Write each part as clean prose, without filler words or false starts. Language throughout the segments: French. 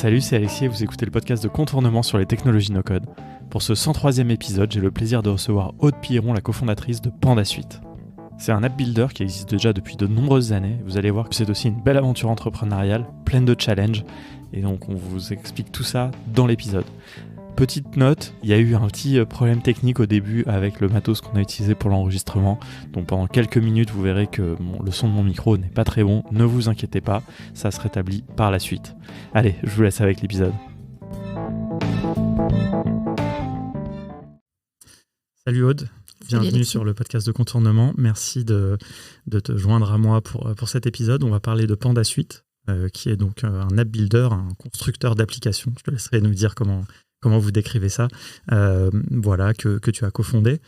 Salut, c'est Alexis et vous écoutez le podcast de Contournement sur les technologies no-code. Pour ce 103e épisode, j'ai le plaisir de recevoir Aude Piron, la cofondatrice de PandaSuite. C'est un app builder qui existe déjà depuis de nombreuses années. Vous allez voir que c'est aussi une belle aventure entrepreneuriale, pleine de challenges. Et donc on vous explique tout ça dans l'épisode. Petite note, il y a eu un petit problème technique au début avec le matos qu'on a utilisé pour l'enregistrement. Donc pendant quelques minutes, vous verrez que le son de mon micro n'est pas très bon. Ne vous inquiétez pas, ça se rétablit par la suite. Allez, je vous laisse avec l'épisode. Salut Aude, bienvenue sur le podcast de Contournement. Merci de te joindre à moi pour cet épisode. On va parler de PandaSuite, qui est donc un app builder, un constructeur d'applications. Je te laisserai nous dire comment vous décrivez ça, que tu as cofondé.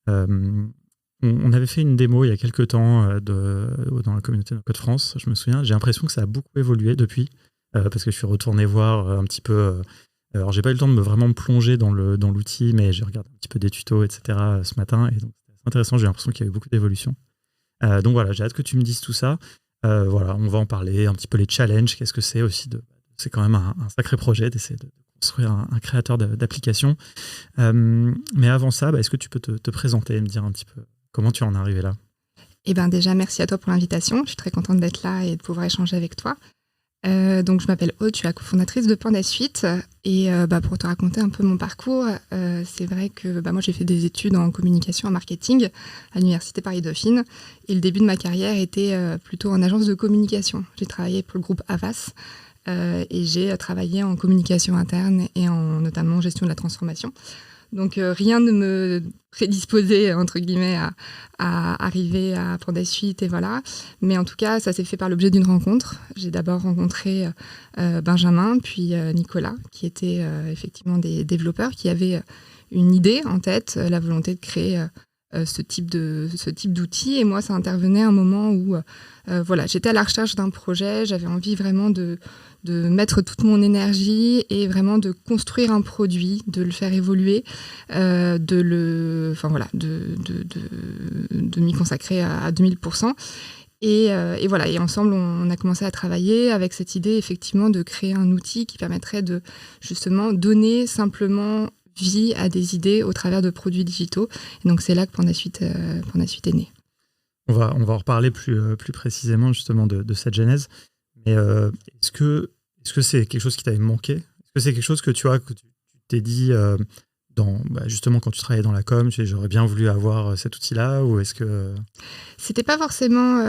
On avait fait une démo il y a quelques temps dans la communauté No Code France, je me souviens. J'ai l'impression que ça a beaucoup évolué depuis, parce que je suis retourné voir un petit peu... alors, j'ai pas eu le temps de vraiment me plonger dans l'outil, mais j'ai regardé un petit peu des tutos, etc. ce matin, et donc c'est intéressant, j'ai l'impression qu'il y a eu beaucoup d'évolution. Donc voilà, j'ai hâte que tu me dises tout ça. On va en parler, un petit peu les challenges, qu'est-ce que c'est aussi c'est quand même un sacré projet d'essayer de construire un créateur d'application. Mais avant ça, est-ce que tu peux te présenter et me dire un petit peu comment tu en es arrivé là? Déjà, merci à toi pour l'invitation. Je suis très contente d'être là et de pouvoir échanger avec toi. Donc, je m'appelle Aude, je suis la cofondatrice de PandaSuite. Et pour te raconter un peu mon parcours, c'est vrai que moi, j'ai fait des études en communication et marketing à l'Université Paris-Dauphine. Et le début de ma carrière était plutôt en agence de communication. J'ai travaillé pour le groupe Havas. Et j'ai travaillé en communication interne et en notamment gestion de la transformation. Donc rien ne me prédisposait entre guillemets à arriver à PandaSuite et voilà. Mais en tout cas, ça s'est fait par l'objet d'une rencontre. J'ai d'abord rencontré Benjamin, puis Nicolas, qui étaient effectivement des développeurs qui avaient une idée en tête, la volonté de créer ce type d'outils. Et moi, ça intervenait à un moment où j'étais à la recherche d'un projet, j'avais envie vraiment de mettre toute mon énergie et vraiment de construire un produit, de le faire évoluer, de m'y consacrer à 2000%. Et ensemble, on a commencé à travailler avec cette idée, effectivement, de créer un outil qui permettrait de, justement, donner simplement vie à des idées au travers de produits digitaux. Et donc, c'est là que PandaSuite est né. On va en reparler plus précisément, justement, de cette genèse. Mais est-ce que c'est quelque chose qui t'avait manqué? Est-ce que c'est quelque chose que tu t'es dit justement quand tu travaillais dans la com, j'aurais bien voulu avoir cet outil-là, ou est-ce que... C'était pas forcément...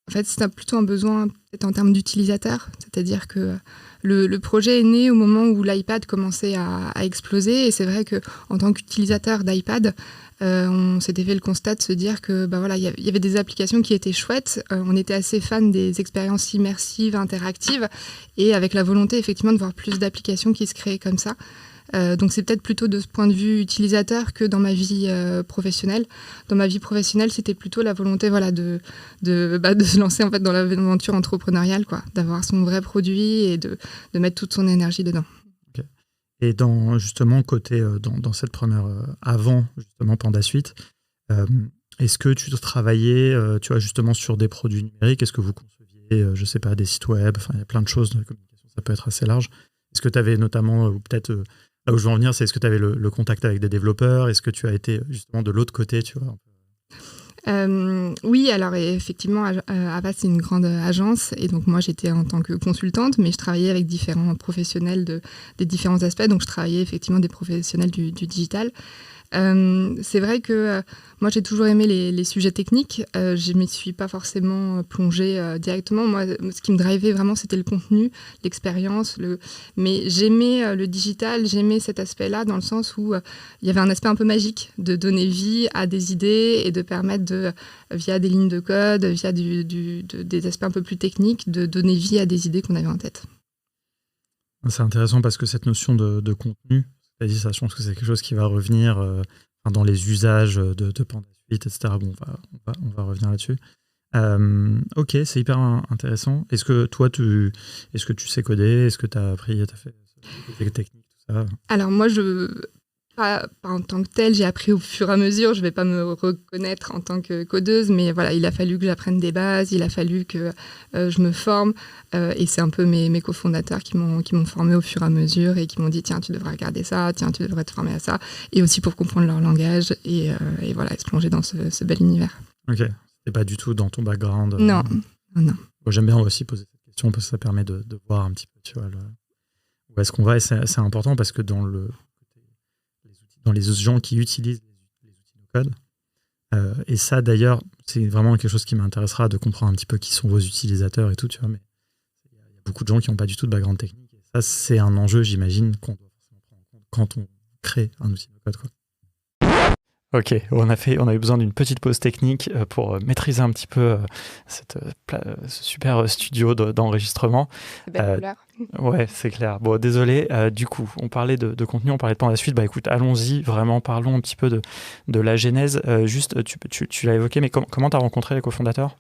En fait, c'était plutôt un besoin peut-être en termes d'utilisateur. C'est-à-dire que le projet est né au moment où l'iPad commençait à exploser. Et c'est vrai qu'en tant qu'utilisateur d'iPad, on s'était fait le constat de se dire que il y avait des applications qui étaient chouettes. On était assez fan des expériences immersives, interactives, et avec la volonté effectivement de voir plus d'applications qui se créaient comme ça. Donc c'est peut-être plutôt de ce point de vue utilisateur que dans ma vie professionnelle. Dans ma vie professionnelle, c'était plutôt la volonté de se lancer en fait dans l'aventure entrepreneuriale, d'avoir son vrai produit et de mettre toute son énergie dedans. Okay. Et dans justement côté dans cette première avant justement PandaSuite, est-ce que tu travaillais justement sur des produits numériques? Est-ce que vous conceviez des sites web? Enfin, il y a plein de choses. La communication, ça peut être assez large. Est-ce que tu avais notamment peut-être là où je veux en venir, c'est est-ce que tu avais le contact avec des développeurs? Est-ce que tu as été justement de l'autre côté, tu vois? Oui, alors effectivement, Havas, c'est une grande agence, et donc moi j'étais en tant que consultante, mais je travaillais avec différents professionnels des différents aspects, donc je travaillais effectivement des professionnels du digital. C'est vrai que moi j'ai toujours aimé les sujets techniques, je ne m'y suis pas forcément plongée directement. Moi, ce qui me drivait vraiment, c'était le contenu, l'expérience, mais j'aimais le digital, j'aimais cet aspect-là dans le sens où il y avait un aspect un peu magique de donner vie à des idées et de permettre via des lignes de code, via des aspects un peu plus techniques, de donner vie à des idées qu'on avait en tête. C'est intéressant parce que cette notion de contenu, c'est-à-dire, ça, je pense que c'est quelque chose qui va revenir dans les usages de PandaSuite, etc. Bon, on va revenir là-dessus. Ok, c'est hyper intéressant. Est-ce que toi, tu sais coder? Est-ce que tu as appris, tu as fait des techniques, tout ça? Alors moi, pas en tant que telle, j'ai appris au fur et à mesure, je vais pas me reconnaître en tant que codeuse, mais voilà, il a fallu que j'apprenne des bases, il a fallu que je me forme, et c'est un peu mes cofondateurs qui m'ont formé au fur et à mesure et qui m'ont dit tiens, tu devrais regarder ça, tiens, tu devrais te former à ça, et aussi pour comprendre leur langage et voilà, se plonger dans ce bel univers. Ok, c'est pas du tout dans ton background. Non. Bon, j'aime bien aussi poser cette question parce que ça permet de voir un petit peu, tu vois, où est-ce qu'on va, et c'est important parce que dans les gens qui utilisent les outils no-code, et ça d'ailleurs, c'est vraiment quelque chose qui m'intéressera de comprendre un petit peu qui sont vos utilisateurs et tout, tu vois, mais il y a beaucoup de gens qui n'ont pas du tout de background technique, et ça c'est un enjeu, j'imagine, qu'on doit forcément prendre en compte quand on crée un outil no-code, quoi. Ok, on a eu besoin d'une petite pause technique pour maîtriser un petit peu ce super studio d'enregistrement. Belle couleur. Ouais, c'est clair. Bon, désolé. Du coup, on parlait de contenu, on parlait de Pandasuite. Bah écoute, allons-y, vraiment, parlons un petit peu de la genèse. Juste, tu l'as évoqué, mais comment tu as rencontré les cofondateurs ?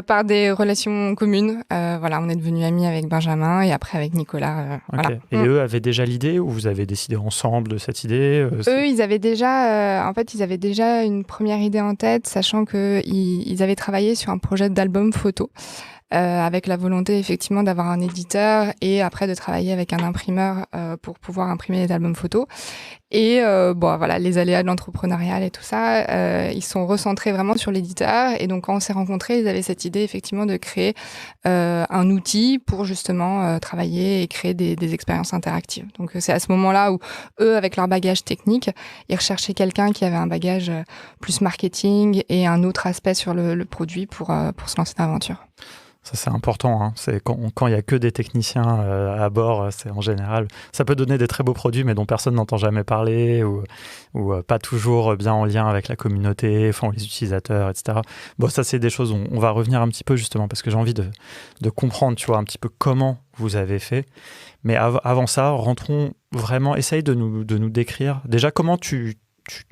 Par des relations communes. Voilà, on est devenus amis avec Benjamin et après avec Nicolas. Okay. Voilà. Et eux avaient déjà l'idée ou vous avez décidé ensemble de cette idée Eux, ils avaient déjà une première idée en tête, sachant qu'ils avaient travaillé sur un projet d'album photo. Avec la volonté effectivement d'avoir un éditeur et après de travailler avec un imprimeur pour pouvoir imprimer les albums photos. Et voilà, les aléas de l'entrepreneuriat et tout ça, ils sont recentrés vraiment sur l'éditeur. Et donc quand on s'est rencontrés, ils avaient cette idée effectivement de créer un outil pour justement travailler et créer des expériences interactives. Donc c'est à ce moment-là où eux, avec leur bagage technique, ils recherchaient quelqu'un qui avait un bagage plus marketing et un autre aspect sur le produit pour se lancer dans l'aventure. Ça, c'est important. Hein. C'est quand il n'y a que des techniciens à bord, c'est en général, ça peut donner des très beaux produits, mais dont personne n'entend jamais parler ou pas toujours bien en lien avec la communauté, enfin, les utilisateurs, etc. Bon, ça, c'est des choses, on va revenir un petit peu justement, parce que j'ai envie de comprendre, tu vois, un petit peu comment vous avez fait. Mais avant ça, rentrons vraiment, essaye de nous décrire. Déjà, comment tu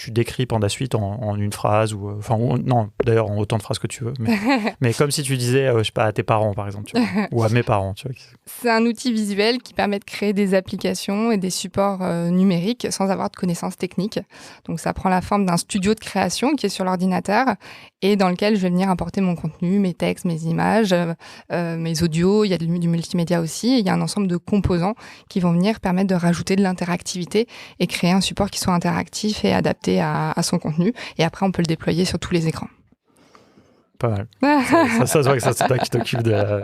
décris Pandasuite en une phrase non, d'ailleurs en autant de phrases que tu veux, mais comme si tu disais, je sais pas, à tes parents par exemple, tu vois, ou à mes parents, tu vois. C'est un outil visuel qui permet de créer des applications et des supports numériques sans avoir de connaissances techniques. Donc ça prend la forme d'un studio de création qui est sur l'ordinateur et dans lequel je vais venir apporter mon contenu, mes textes, mes images, mes audios, il y a du multimédia aussi, et il y a un ensemble de composants qui vont venir permettre de rajouter de l'interactivité et créer un support qui soit interactif et adapté à son contenu. Et après, on peut le déployer sur tous les écrans. Pas mal. ça se voit que c'est toi qui t'occupes de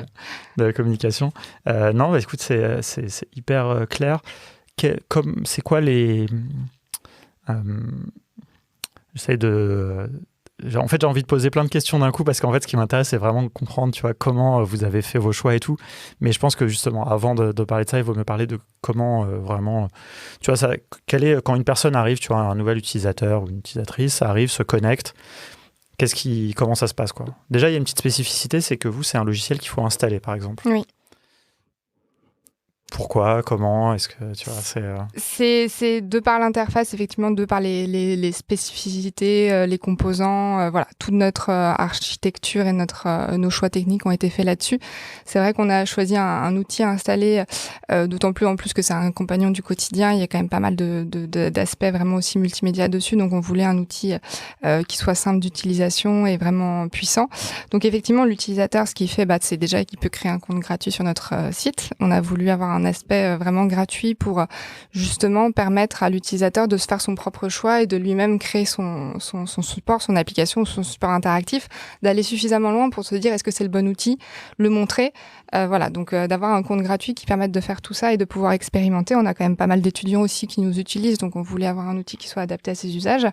la communication. Non, bah, écoute, c'est hyper clair. C'est quoi les... j'essaie de... En fait, j'ai envie de poser plein de questions d'un coup parce qu'en fait, ce qui m'intéresse, c'est vraiment de comprendre, tu vois, comment vous avez fait vos choix et tout. Mais je pense que justement, avant de parler de ça, il vaut me parler de comment vraiment, tu vois, quand une personne arrive, tu vois, un nouvel utilisateur ou une utilisatrice arrive, se connecte. Comment ça se passe, quoi. Déjà, il y a une petite spécificité, c'est que vous, c'est un logiciel qu'il faut installer, par exemple. Oui. Pourquoi ? Comment ? Est-ce que tu vois, c'est de par l'interface, effectivement, de par les spécificités, les composants, voilà, toute notre architecture et nos choix techniques ont été faits là-dessus. C'est vrai qu'on a choisi un outil à installer, d'autant plus en plus que c'est un compagnon du quotidien. Il y a quand même pas mal d'aspects vraiment aussi multimédia dessus. Donc on voulait un outil qui soit simple d'utilisation et vraiment puissant. Donc effectivement, l'utilisateur, ce qu'il fait, c'est déjà qu'il peut créer un compte gratuit sur notre site. On a voulu avoir un aspect vraiment gratuit pour justement permettre à l'utilisateur de se faire son propre choix et de lui-même créer son support, son application, son support interactif, d'aller suffisamment loin pour se dire est-ce que c'est le bon outil, le montrer. Voilà, donc d'avoir un compte gratuit qui permette de faire tout ça et de pouvoir expérimenter. On a quand même pas mal d'étudiants aussi qui nous utilisent, donc on voulait avoir un outil qui soit adapté à ses usages.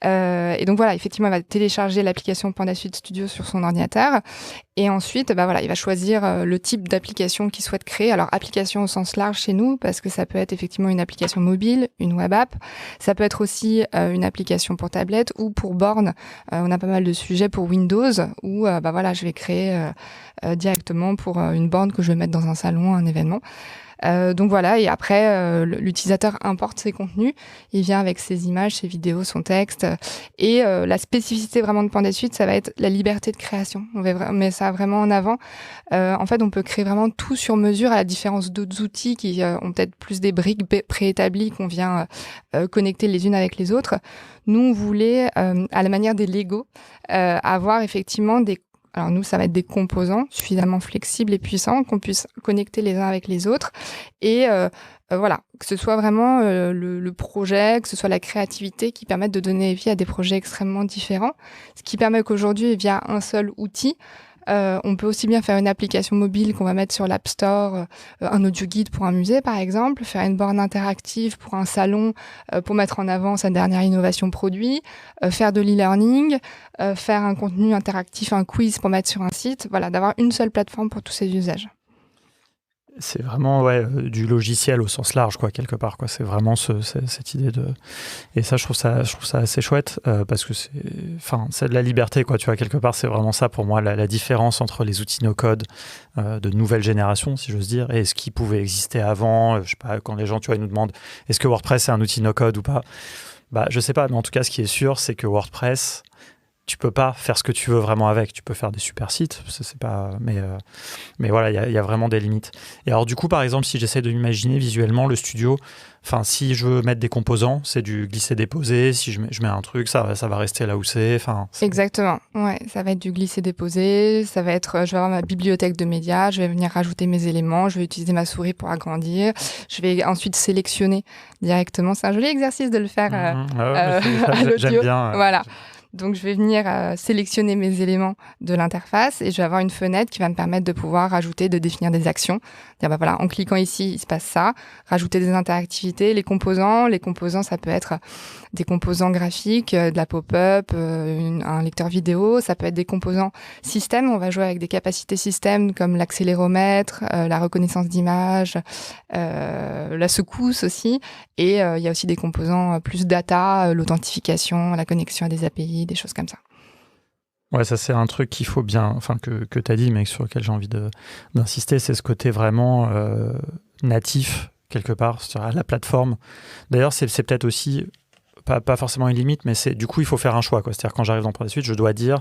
Et donc voilà, effectivement, il va télécharger l'application Pandasuite Studio sur son ordinateur. Et ensuite, il va choisir le type d'application qu'il souhaite créer. Alors, application au sens large chez nous, parce que ça peut être effectivement une application mobile, une web app. Ça peut être aussi une application pour tablette ou pour borne. On a pas mal de sujets pour Windows où je vais créer directement pour une borne que je vais mettre dans un salon, un événement. Donc voilà, et après, l'utilisateur importe ses contenus, il vient avec ses images, ses vidéos, son texte. Et la spécificité vraiment de Pandasuite, ça va être la liberté de création. On met ça vraiment en avant. En fait, on peut créer vraiment tout sur mesure, à la différence d'autres outils qui ont peut-être plus des briques préétablies qu'on vient connecter les unes avec les autres. Nous, on voulait, à la manière des Lego, avoir effectivement alors nous, ça va être des composants suffisamment flexibles et puissants qu'on puisse connecter les uns avec les autres. Et voilà, que ce soit vraiment le projet, que ce soit la créativité qui permettent de donner vie à des projets extrêmement différents. Ce qui permet qu'aujourd'hui, via un seul outil, on peut aussi bien faire une application mobile qu'on va mettre sur l'App Store, un audio guide pour un musée par exemple, faire une borne interactive pour un salon pour mettre en avant sa dernière innovation produit, faire de l'e-learning, faire un contenu interactif, un quiz pour mettre sur un site, voilà, d'avoir une seule plateforme pour tous ces usages. C'est vraiment du logiciel au sens large, quoi, quelque part, quoi. C'est vraiment cette idée de... Et ça, je trouve ça assez chouette, parce que c'est de la liberté, quoi, tu vois, quelque part, c'est vraiment ça, pour moi, la différence entre les outils no-code de nouvelle génération, si j'ose dire, et ce qui pouvait exister avant. Je sais pas, quand les gens, tu vois, ils nous demandent est-ce que WordPress est un outil no-code ou pas, bah, je sais pas, mais en tout cas, ce qui est sûr, c'est que WordPress... Tu peux pas faire ce que tu veux vraiment avec. Tu peux faire des super sites, c'est pas. Mais voilà, il y a vraiment des limites. Et alors du coup, par exemple, si j'essaie de m'imaginer visuellement le studio, enfin, si je veux mettre des composants, c'est du glisser-déposer. Si je mets un truc, ça va rester là où c'est. Exactement. Ouais, ça va être du glisser-déposer. Ça va être, je vais avoir ma bibliothèque de médias. Je vais venir rajouter mes éléments. Je vais utiliser ma souris pour agrandir. Je vais ensuite sélectionner directement. C'est un joli exercice de le faire à l'audio. J'aime bien. Voilà. Donc, je vais venir sélectionner mes éléments de l'interface et je vais avoir une fenêtre qui va me permettre de pouvoir rajouter, de définir des actions. Dire, bah voilà, en cliquant ici, il se passe ça. Rajouter des interactivités, les composants. Les composants, ça peut être des composants graphiques, de la pop-up, un lecteur vidéo. Ça peut être des composants système. On va jouer avec des capacités système comme l'accéléromètre, la reconnaissance d'image, la secousse aussi. Et il y a aussi des composants plus data, l'authentification, la connexion à des API, des choses comme ça. Ouais, ça c'est un truc qu'il faut bien, enfin que tu as dit, mais sur lequel j'ai envie d'insister, c'est ce côté vraiment natif, quelque part, sur la plateforme. D'ailleurs, c'est peut-être aussi, pas forcément une limite, mais du coup, il faut faire un choix, quoi. C'est-à-dire, quand j'arrive dans Pandasuite, je dois dire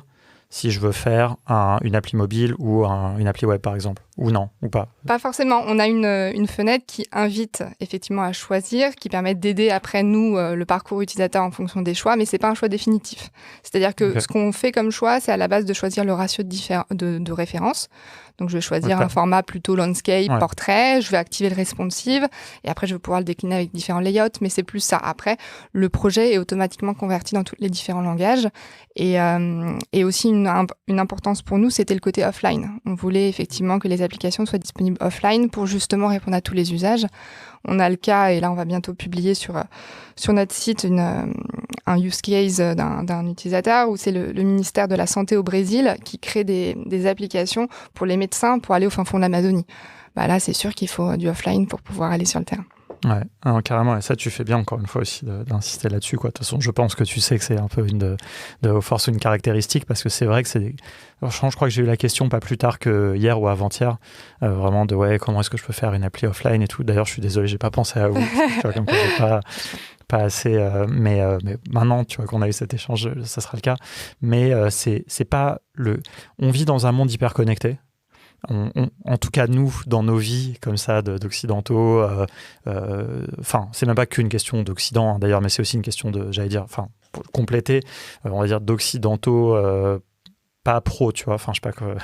si je veux faire une appli mobile ou une appli web, par exemple, ou non, ou pas. Pas forcément. On a une fenêtre qui invite effectivement à choisir, qui permet d'aider après nous le parcours utilisateur en fonction des choix, mais c'est pas un choix définitif. C'est-à-dire que ce qu'on fait comme choix, c'est à la base de choisir le ratio de référence. Donc, je vais choisir un format plutôt landscape, portrait. Je vais activer le responsive. Et après, je vais pouvoir le décliner avec différents layouts. Mais c'est plus ça. Après, le projet est automatiquement converti dans tous les différents langages. Et aussi, une importance pour nous, c'était le côté offline. On voulait effectivement que les applications soient disponibles offline pour justement répondre à tous les usages. On a le cas, et là, on va bientôt publier sur notre site un use case d'un utilisateur où c'est le ministère de la Santé au Brésil qui crée des applications pour les médecins pour aller au fin fond de l'Amazonie. Bah là, c'est sûr qu'il faut du offline pour pouvoir aller sur le terrain. Ouais, alors, carrément, et ça tu fais bien encore une fois aussi d'insister là-dessus, quoi. De toute façon, je pense que tu sais que c'est un peu de force une caractéristique, parce que c'est vrai que je crois que j'ai eu la question pas plus tard que hier ou avant-hier, vraiment de comment est-ce que je peux faire une appli offline et tout. D'ailleurs, je suis désolé, j'ai pas pensé à vous, tu vois, comme quoi j'ai pas assez, mais maintenant, tu vois, qu'on a eu cet échange, ça sera le cas. Mais c'est pas on vit dans un monde hyper connecté. En tout cas, nous, dans nos vies comme ça d'occidentaux, c'est même pas qu'une question d'Occident, hein, d'ailleurs, mais c'est aussi une question pour compléter, on va dire d'occidentaux pas pro, tu vois, je sais pas quoi,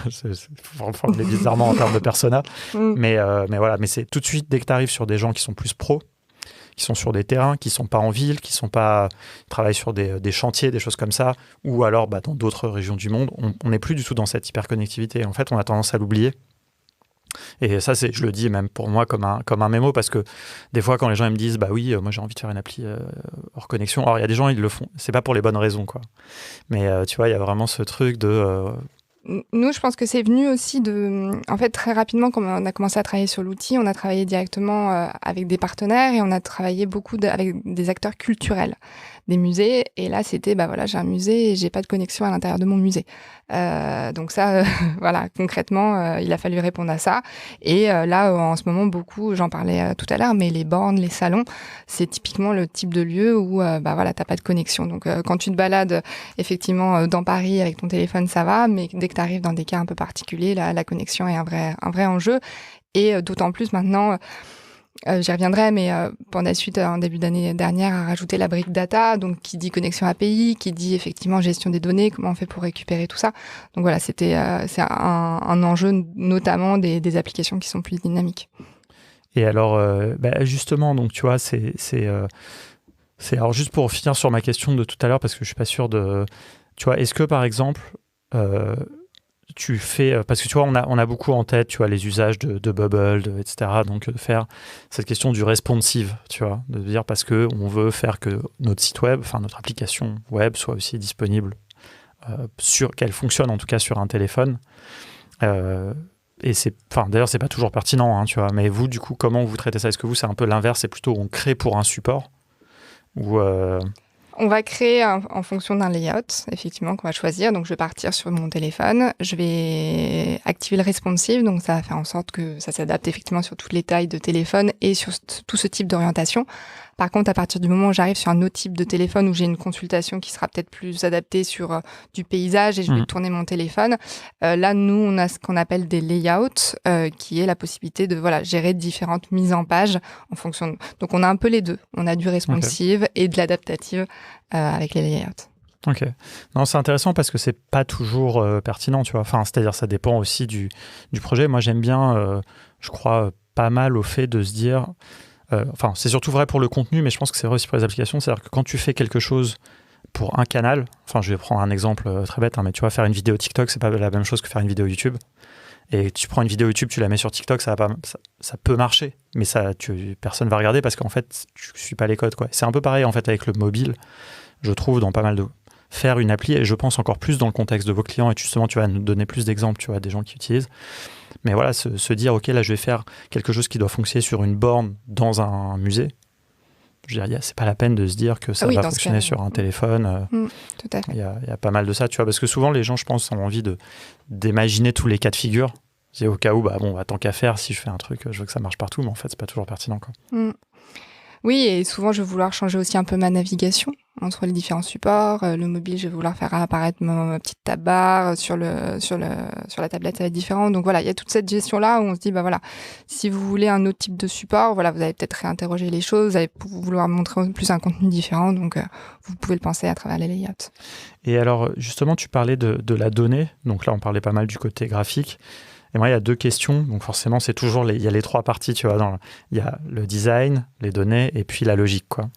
faut formuler bizarrement en termes de persona, mais voilà, mais c'est tout de suite, dès que tu arrives sur des gens qui sont plus pros, qui sont sur des terrains, qui sont pas en ville, qui travaillent sur des chantiers, des choses comme ça, ou alors dans d'autres régions du monde, on n'est plus du tout dans cette hyperconnectivité. En fait, on a tendance à l'oublier. Et ça, je le dis même pour moi comme un mémo, parce que des fois, quand les gens me disent, bah oui, moi j'ai envie de faire une appli hors connexion, alors il y a des gens, ils le font, c'est pas pour les bonnes raisons, quoi. Mais tu vois, il y a vraiment ce truc de... Nous, je pense que c'est venu aussi en fait, très rapidement, quand on a commencé à travailler sur l'outil, on a travaillé directement avec des partenaires et on a travaillé beaucoup avec des acteurs culturels, des musées. Et là, c'était, voilà, j'ai un musée et j'ai pas de connexion à l'intérieur de mon musée. Donc ça, voilà, concrètement, il a fallu répondre à ça. Et là, en ce moment, beaucoup, j'en parlais tout à l'heure, mais les bornes, les salons, c'est typiquement le type de lieu où, voilà, t'as pas de connexion. Donc, quand tu te balades, effectivement, dans Paris avec ton téléphone, ça va, mais dès que tu arrives dans des cas un peu particuliers, la connexion est un vrai enjeu. Et d'autant plus maintenant, j'y reviendrai, mais Pandasuite, en début d'année dernière, a rajouté la brique data, donc qui dit connexion API, qui dit effectivement gestion des données, comment on fait pour récupérer tout ça. Donc voilà, c'est un enjeu, notamment des applications qui sont plus dynamiques. Et alors, justement, donc tu vois, c'est alors juste pour finir sur ma question de tout à l'heure, parce que je suis pas sûr de... Tu vois, est-ce que par exemple, tu fais... Parce que tu vois, on a beaucoup en tête, tu vois, les usages de Bubble, etc. Donc, de faire cette question du responsive, tu vois, de dire parce qu'on veut faire que notre site web, enfin notre application web soit aussi disponible, qu'elle fonctionne en tout cas sur un téléphone. Et d'ailleurs, c'est pas toujours pertinent, hein, tu vois. Mais vous, du coup, comment vous traitez ça? Est-ce que vous, c'est un peu l'inverse, c'est plutôt on crée pour un support ou On va créer en fonction d'un layout, effectivement, qu'on va choisir. Donc, je vais partir sur mon téléphone. Je vais activer le responsive. Donc, ça va faire en sorte que ça s'adapte effectivement sur toutes les tailles de téléphone et sur tout ce type d'orientation. Par contre, à partir du moment où j'arrive sur un autre type de téléphone où j'ai une consultation qui sera peut-être plus adaptée sur du paysage et je vais tourner mon téléphone, là, nous, on a ce qu'on appelle des layouts, qui est la possibilité de gérer différentes mises en page en fonction de... Donc, on a un peu les deux. On a du responsive et de l'adaptative avec les layouts. Ok. Non, c'est intéressant parce que c'est pas toujours pertinent, tu vois. Enfin, c'est-à-dire, ça dépend aussi du projet. Moi, j'aime bien, je crois, pas mal au fait de se dire... c'est surtout vrai pour le contenu, mais je pense que c'est vrai aussi pour les applications. C'est-à-dire que quand tu fais quelque chose pour un canal, je vais prendre un exemple très bête, hein, mais tu vois, faire une vidéo TikTok, c'est pas la même chose que faire une vidéo YouTube. Et tu prends une vidéo YouTube, tu la mets sur TikTok, ça peut marcher, mais personne va regarder parce qu'en fait, tu suis pas les codes, quoi. C'est un peu pareil en fait avec le mobile, je trouve, dans pas mal de... Faire une appli, et je pense encore plus dans le contexte de vos clients, et justement, tu vas nous donner plus d'exemples, tu vois, des gens qui utilisent. Mais voilà, se dire, OK, là, je vais faire quelque chose qui doit fonctionner sur une borne dans un musée. Je veux dire, c'est pas la peine de se dire que ça va fonctionner sur un téléphone. Tout à fait. Il y a pas mal de ça, tu vois, parce que souvent, les gens, je pense, ont envie d'imaginer tous les cas de figure. C'est au cas où, tant qu'à faire, si je fais un truc, je veux que ça marche partout, mais en fait, c'est pas toujours pertinent, quoi. Oui, et souvent, je vais vouloir changer aussi un peu ma navigation entre les différents supports. Le mobile, je vais vouloir faire apparaître ma petite tab bar. Sur la tablette, ça va être différent. Donc voilà, il y a toute cette gestion-là où on se dit, si vous voulez un autre type de support, vous allez peut-être réinterroger les choses, vous allez vouloir montrer plus un contenu différent. Donc, vous pouvez le penser à travers les layouts. Et alors, justement, tu parlais de la donnée. Donc là, on parlait pas mal du côté graphique. Et moi, il y a deux questions. Donc forcément, c'est toujours il y a les trois parties, tu vois. Il y a le design, les données et puis la logique, quoi.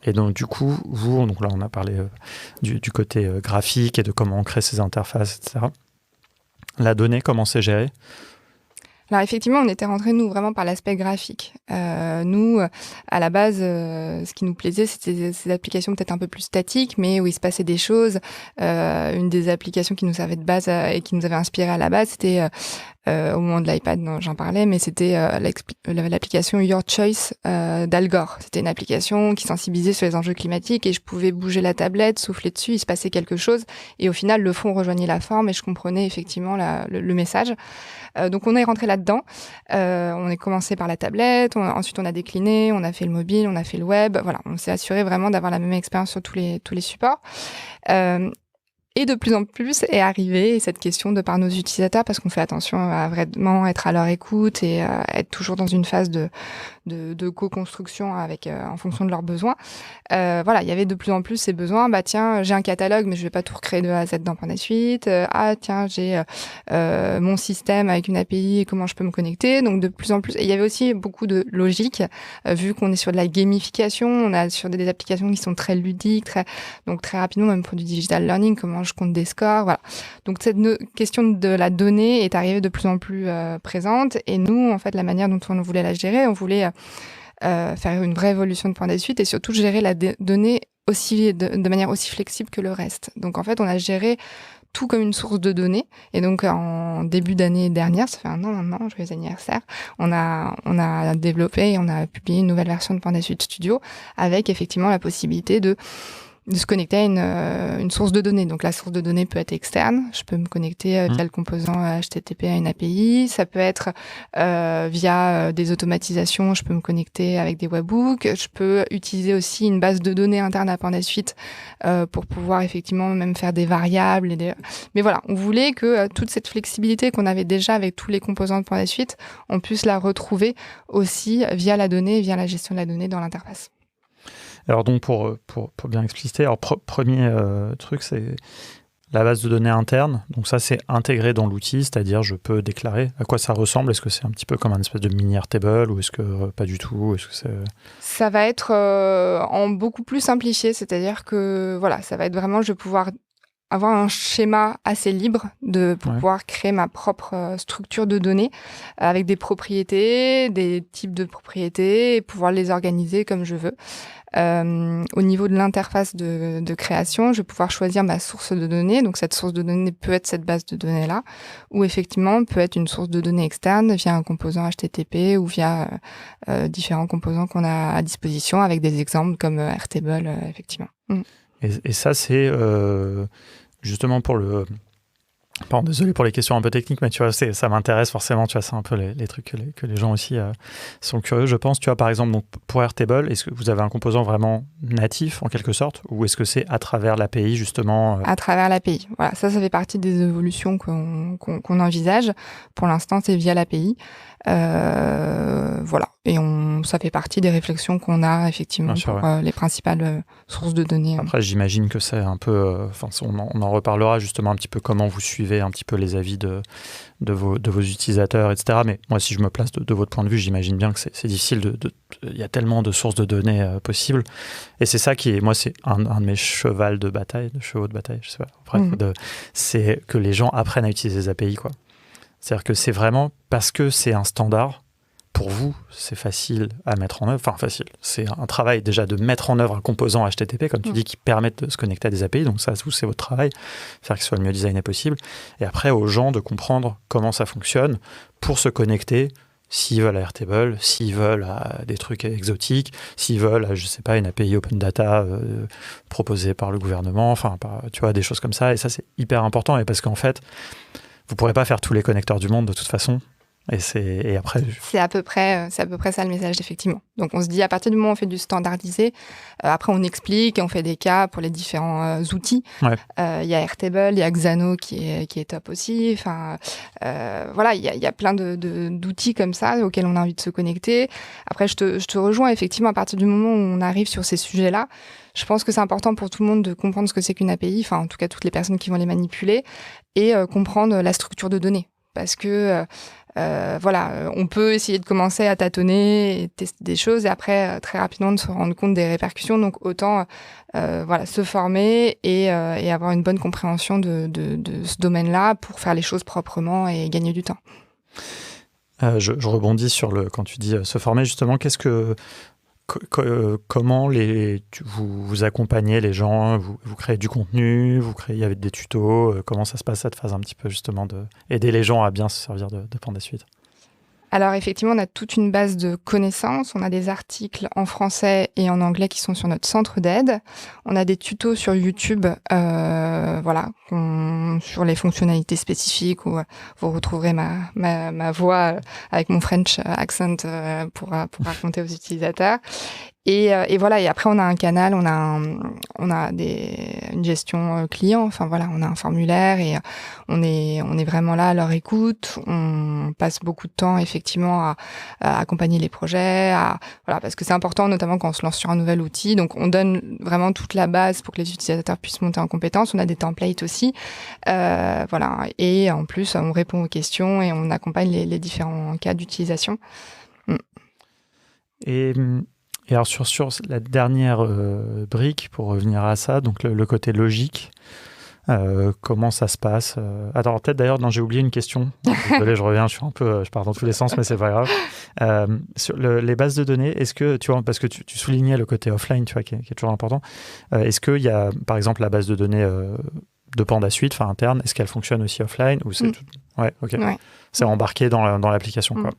Et donc du coup, donc là, on a parlé du côté graphique et de comment on crée ces interfaces, etc. La donnée, comment c'est géré? Alors effectivement, on était rentrés, nous, vraiment par l'aspect graphique. Nous, à la base, ce qui nous plaisait, c'était ces applications peut-être un peu plus statiques, mais où il se passait des choses. Une des applications qui nous servait de base et qui nous avait inspiré à la base, c'était au moment de l'iPad, j'en parlais, mais c'était l'application Your Choice d'Al Gore. C'était une application qui sensibilisait sur les enjeux climatiques et je pouvais bouger la tablette, souffler dessus, il se passait quelque chose. Et au final, le fond rejoignait la forme et je comprenais effectivement le message. Donc on est rentré là-dedans. On est commencé par la tablette, ensuite on a décliné, on a fait le mobile, on a fait le web. Voilà, on s'est assuré vraiment d'avoir la même expérience sur tous les supports. Et de plus en plus est arrivée cette question de par nos utilisateurs, parce qu'on fait attention à vraiment être à leur écoute et être toujours dans une phase de co-construction avec en fonction de leurs besoins. Il y avait de plus en plus ces besoins. Tiens, j'ai un catalogue, mais je vais pas tout recréer de A à Z dans Pandasuite. Tiens, j'ai mon système avec une API, comment je peux me connecter. Donc de plus en plus, et il y avait aussi beaucoup de logique, vu qu'on est sur de la gamification, on a sur des applications qui sont très ludiques, donc très rapidement, même pour du digital learning, comment je compte des scores, voilà. Donc cette question de la donnée est arrivée de plus en plus présente. Et nous, en fait, la manière dont on voulait la gérer, on voulait faire une vraie évolution de Pandasuite et surtout gérer la donnée aussi de manière aussi flexible que le reste. Donc en fait, on a géré tout comme une source de données. Et donc, en début d'année dernière, ça fait 1 an maintenant, joyeux anniversaire, on a développé et on a publié une nouvelle version de PandaSuite Studio avec effectivement la possibilité de se connecter à une source de données. Donc la source de données peut être externe. Je peux me connecter via le composant HTTP à une API. Ça peut être via des automatisations. Je peux me connecter avec des webhooks. Je peux utiliser aussi une base de données interne à PandaSuite pour pouvoir effectivement même faire des variables. Mais voilà, on voulait que toute cette flexibilité qu'on avait déjà avec tous les composants de PandaSuite, on puisse la retrouver aussi via la donnée, via la gestion de la donnée dans l'interface. Alors donc pour bien expliciter, premier truc, c'est la base de données interne. Donc ça, c'est intégré dans l'outil, c'est-à-dire je peux déclarer à quoi ça ressemble. Est-ce que c'est un petit peu comme un espèce de mini Airtable ou est-ce que pas du tout? Est-ce que c'est... Ça va être en beaucoup plus simplifié, c'est-à-dire que voilà, ça va être vraiment, je vais pouvoir avoir un schéma assez libre pour pouvoir créer ma propre structure de données avec des propriétés, des types de propriétés et pouvoir les organiser comme je veux. Au niveau de l'interface de création, je vais pouvoir choisir ma source de données. Donc, cette source de données peut être cette base de données-là, ou effectivement peut être une source de données externe via un composant HTTP ou via différents composants qu'on a à disposition avec des exemples comme Airtable, effectivement. Et ça, c'est justement pour le... Pardon, désolé pour les questions un peu techniques, mais tu vois, ça m'intéresse forcément, tu vois, c'est un peu les trucs que les gens aussi sont curieux, je pense. Tu vois, par exemple, donc, pour Airtable, est-ce que vous avez un composant vraiment natif, en quelque sorte, ou est-ce que c'est à travers l'API, justement À travers l'API, voilà. Ça fait partie des évolutions qu'on envisage. Pour l'instant, c'est via l'API. Voilà. Et ça fait partie des réflexions qu'on a, effectivement, pour les principales sources de données. Après, j'imagine que c'est un peu... on en reparlera, justement, un petit peu comment vous suivez un petit peu les avis de vos utilisateurs, etc. Mais moi, si je me place de votre point de vue, j'imagine bien que c'est difficile il y a tellement de sources de données possibles. Et c'est ça qui est... Moi, c'est un de mes chevaux de bataille, je sais pas. Bref, c'est que les gens apprennent à utiliser les API, quoi. C'est-à-dire que c'est vraiment parce que c'est un standard. Pour vous, c'est facile à mettre en œuvre. Enfin, facile. C'est un travail déjà de mettre en œuvre un composant HTTP, comme tu dis, qui permettent de se connecter à des API. Donc ça, c'est votre travail, faire que ce soit le mieux designé possible. Et après, aux gens de comprendre comment ça fonctionne pour se connecter, s'ils veulent à Airtable, s'ils veulent à des trucs exotiques, s'ils veulent à, je sais pas, une API Open Data proposée par le gouvernement, enfin, tu vois, des choses comme ça. Et ça, c'est hyper important. Et parce qu'en fait, vous ne pourrez pas faire tous les connecteurs du monde de toute façon. Et après... C'est à peu près ça le message, effectivement. Donc, on se dit, à partir du moment où on fait du standardisé, après, on explique et on fait des cas pour les différents outils. Il y a Airtable, il y a Xano qui est top aussi. Enfin, voilà, il y a plein d'outils comme ça auxquels on a envie de se connecter. Après, je te rejoins, effectivement, à partir du moment où on arrive sur ces sujets-là, je pense que c'est important pour tout le monde de comprendre ce que c'est qu'une API, enfin, en tout cas, toutes les personnes qui vont les manipuler, et comprendre la structure de données. Parce que... voilà, on peut essayer de commencer à tâtonner et tester des choses et après très rapidement de se rendre compte des répercussions. Donc autant voilà, se former et avoir une bonne compréhension de ce domaine-là pour faire les choses proprement et gagner du temps. Je rebondis sur quand tu dis se former, justement, comment vous accompagnez les gens, vous créez du contenu, vous créez avec des tutos, comment ça se passe cette phase un petit peu justement d'aider les gens à bien se servir de PandaSuite? Alors effectivement, on a toute une base de connaissances. On a des articles en français et en anglais qui sont sur notre centre d'aide. On a des tutos sur YouTube, voilà, sur les fonctionnalités spécifiques où vous retrouverez ma voix avec mon French accent pour raconter aux utilisateurs. Et voilà. Et après, on a un canal, on a une gestion client. Enfin voilà, on a un formulaire et on est vraiment là à leur écoute. On passe beaucoup de temps effectivement à accompagner les projets, voilà, parce que c'est important, notamment quand on se lance sur un nouvel outil. Donc on donne vraiment toute la base pour que les utilisateurs puissent monter en compétences. On a des templates aussi, voilà. Et en plus, on répond aux questions et on accompagne les différents cas d'utilisation. Et alors sur la dernière brique, pour revenir à ça, donc le côté logique, comment ça se passe Alors peut-être d'ailleurs, non, j'ai oublié une question. Désolé, je pars dans tous les sens, mais c'est pas grave. Sur les bases de données, est-ce que, tu vois, parce que tu soulignais le côté offline, tu vois, qui est toujours important, est-ce qu'il y a, par exemple, la base de données de PandaSuite, enfin interne, est-ce qu'elle fonctionne aussi offline ou c'est tout... Ouais, ok. Ouais. C'est embarqué dans l'application, quoi.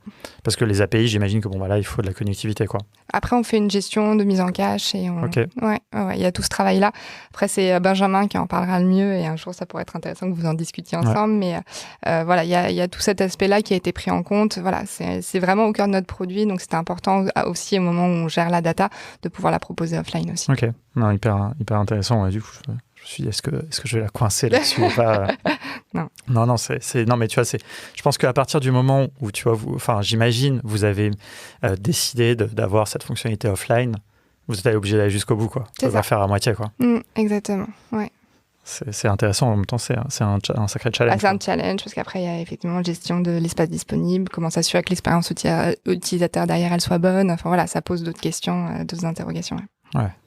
Parce que les API, j'imagine que là, il faut de la connectivité, quoi. Après, on fait une gestion de mise en cache et il y a tout ce travail-là. Après, c'est Benjamin qui en parlera le mieux et un jour, ça pourrait être intéressant que vous en discutiez ensemble. Mais il y a tout cet aspect-là qui a été pris en compte. Voilà, c'est vraiment au cœur de notre produit. Donc, c'était important aussi au moment où on gère la data de pouvoir la proposer offline aussi. Ok, non, hyper intéressant. Du coup, je me suis dit, est-ce que je vais la coincer là-dessus ou pas Non. Non, mais tu vois, je pense qu'à partir du moment où, tu vois, j'imagine, vous avez décidé d'avoir cette fonctionnalité offline, vous êtes obligé d'aller jusqu'au bout, quoi. Vous ne pouvez pas faire à moitié, quoi. Exactement, ouais. C'est intéressant, en même temps, c'est un sacré challenge. C'est un challenge, parce qu'aprais, il y a effectivement la gestion de l'espace disponible, comment s'assurer que l'expérience utilisateur derrière, elle soit bonne. Enfin voilà, ça pose d'autres questions, d'autres interrogations.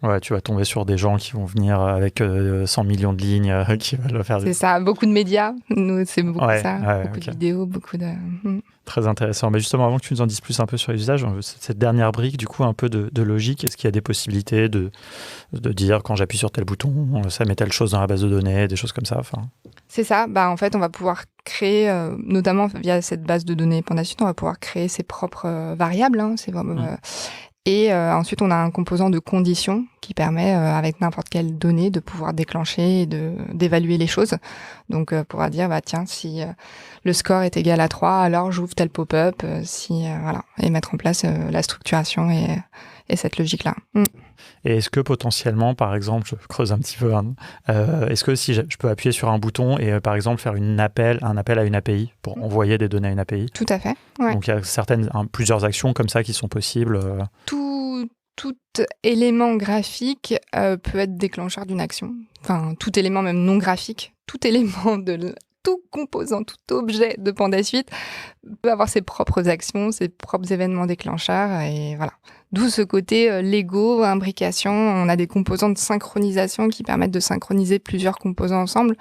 Ouais, tu vas tomber sur des gens qui vont venir avec 100 millions de lignes qui veulent faire. C'est ça, beaucoup de médias. Nous, c'est beaucoup ça. Beaucoup de vidéos, beaucoup de... Très intéressant. Mais justement, avant que tu nous en dises plus un peu sur les usages, cette dernière brique, du coup, un peu de logique, est-ce qu'il y a des possibilités de dire quand j'appuie sur tel bouton, ça met telle chose dans la base de données, des choses comme ça C'est ça. En fait, on va pouvoir créer, notamment via cette base de données PandaSuite, on va pouvoir créer ses propres variables. C'est vraiment... Et ensuite, on a un composant de condition qui permet, avec n'importe quelle donnée, de pouvoir déclencher et d'évaluer les choses. Donc, pouvoir dire, tiens, si le score est égal à 3, alors j'ouvre tel pop-up, et mettre en place la structuration et cette logique-là. Et est-ce que potentiellement, par exemple, je creuse un petit peu, est-ce que si je peux appuyer sur un bouton et par exemple faire un appel à une API pour envoyer des données à une API? Tout à fait. Ouais. Donc il y a plusieurs actions comme ça qui sont possibles. Tout élément graphique peut être déclencheur d'une action. Enfin, tout élément même non graphique, tout élément tout composant, tout objet de PandaSuite peut avoir ses propres actions, ses propres événements déclencheurs et voilà. D'où ce côté Lego, imbrication. On a des composants de synchronisation qui permettent de synchroniser plusieurs composants ensemble.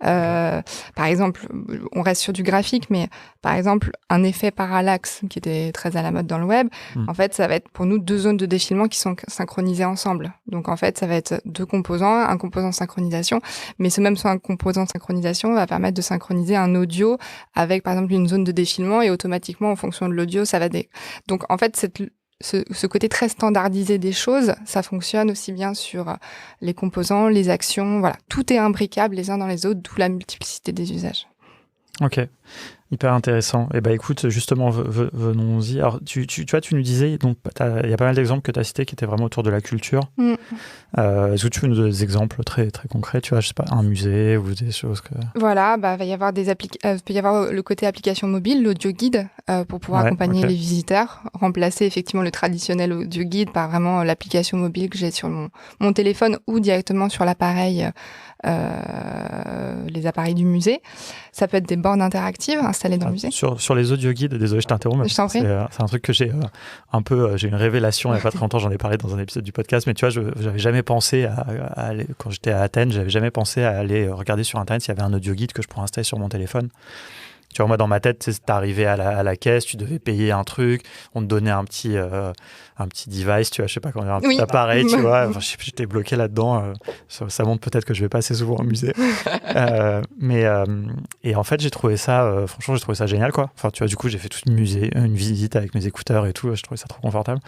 Par exemple, on reste sur du graphique, mais par exemple, un effet parallaxe qui était très à la mode dans le web, en fait, ça va être pour nous 2 zones de défilement qui sont synchronisées ensemble. Donc, en fait, ça va être 2 composants, un composant de synchronisation, mais ce même un composant de synchronisation va permettre de synchroniser un audio avec, par exemple, une zone de défilement et automatiquement, en fonction de l'audio, ça va... Donc, en fait, ce côté très standardisé des choses, ça fonctionne aussi bien sur les composants, les actions, voilà. Tout est imbriquable les uns dans les autres, d'où la multiplicité des usages. Ok, hyper intéressant. Et écoute, justement, venons-y. Alors, tu vois, tu nous disais, donc, il y a pas mal d'exemples que tu as cités qui étaient vraiment autour de la culture. Est-ce que tu veux nous donner des exemples très, très concrets? Tu vois, je sais pas, un musée ou des choses que... Voilà, va y avoir peut y avoir le côté application mobile, l'audio guide, pour pouvoir accompagner les visiteurs, remplacer effectivement le traditionnel audio guide par vraiment l'application mobile que j'ai sur mon téléphone ou directement sur l'appareil, les appareils du musée. Ça peut être des bornes interactives installées dans le musée. Sur les audio guides, désolé, je t'interromps. Je t'en prie. C'est un truc que j'ai j'ai une révélation il n'y a pas très longtemps, j'en ai parlé dans un épisode du podcast, mais tu vois, j'avais jamais pensé à aller, quand j'étais à Athènes, j'avais jamais pensé à aller regarder sur Internet s'il y avait un audio guide que je pourrais installer sur mon téléphone. Tu vois, moi, dans ma tête, t'arrivais à la caisse, tu devais payer un truc, on te donnait un petit device, tu vois, je sais pas comment dire, un petit appareil, tu vois. Enfin, j'étais bloqué là-dedans. Ça montre peut-être que je vais pas assez souvent au musée. Et en fait, j'ai trouvé ça, franchement, j'ai trouvé ça génial, quoi. Enfin, tu vois, du coup, j'ai fait toute une visite avec mes écouteurs et tout. Je trouvais ça trop confortable.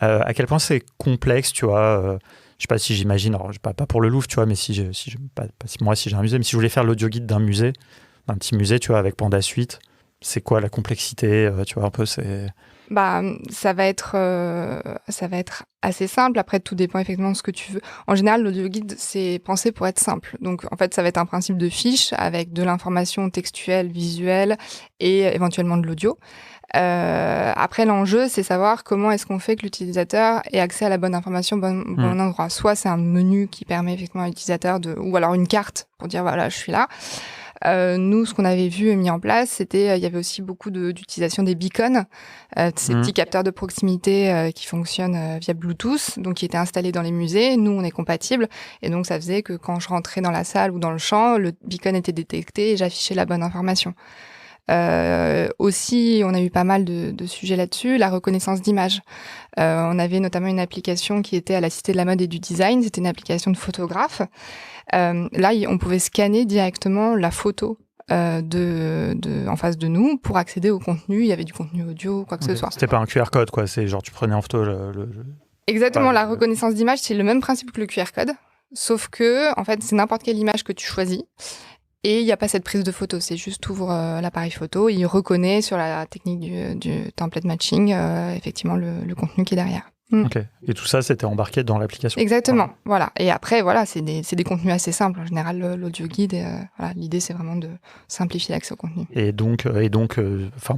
À quel point c'est complexe, tu vois. Je sais pas si j'imagine, alors pas pour le Louvre, tu vois, mais si j'ai un musée, mais si je voulais faire l'audio guide d'un petit musée, tu vois, avec PandaSuite, c'est quoi la complexité, tu vois, un peu, c'est... Ça va être assez simple. Après, tout dépend effectivement de ce que tu veux. En général, l'audio guide, c'est pensé pour être simple. Donc, en fait, ça va être un principe de fiche avec de l'information textuelle, visuelle et éventuellement de l'audio. Après, l'enjeu, c'est savoir comment est-ce qu'on fait que l'utilisateur ait accès à la bonne information au bon endroit. Soit c'est un menu qui permet effectivement à l'utilisateur ou alors une carte pour dire voilà, je suis là. Nous, ce qu'on avait vu et mis en place, c'était il y avait aussi beaucoup d'utilisation des beacons, ces petits capteurs de proximité qui fonctionnent via Bluetooth, donc qui étaient installés dans les musées. Nous, on est compatibles, et donc ça faisait que quand je rentrais dans la salle ou dans le champ, le beacon était détecté et j'affichais la bonne information. Aussi, on a eu pas mal de sujets là-dessus, la reconnaissance d'images. On avait notamment une application qui était à la Cité de la Mode et du Design, c'était une application de photographe. Là, on pouvait scanner directement la photo en face de nous pour accéder au contenu. Il y avait du contenu audio, quoi que ce soit. C'était pas un QR code, quoi. C'est genre tu prenais en photo Exactement, la reconnaissance d'image, c'est le même principe que le QR code, sauf que en fait, c'est n'importe quelle image que tu choisis. Et il n'y a pas cette prise de photo, c'est juste tu ouvres l'appareil photo et il reconnaît sur la technique du template matching effectivement le contenu qui est derrière. Ok. Et tout ça, c'était embarqué dans l'application. Exactement, voilà. Et après, voilà, c'est des contenus assez simples. En général, l'audio guide, voilà, l'idée, c'est vraiment de simplifier l'accès au contenu. Et donc,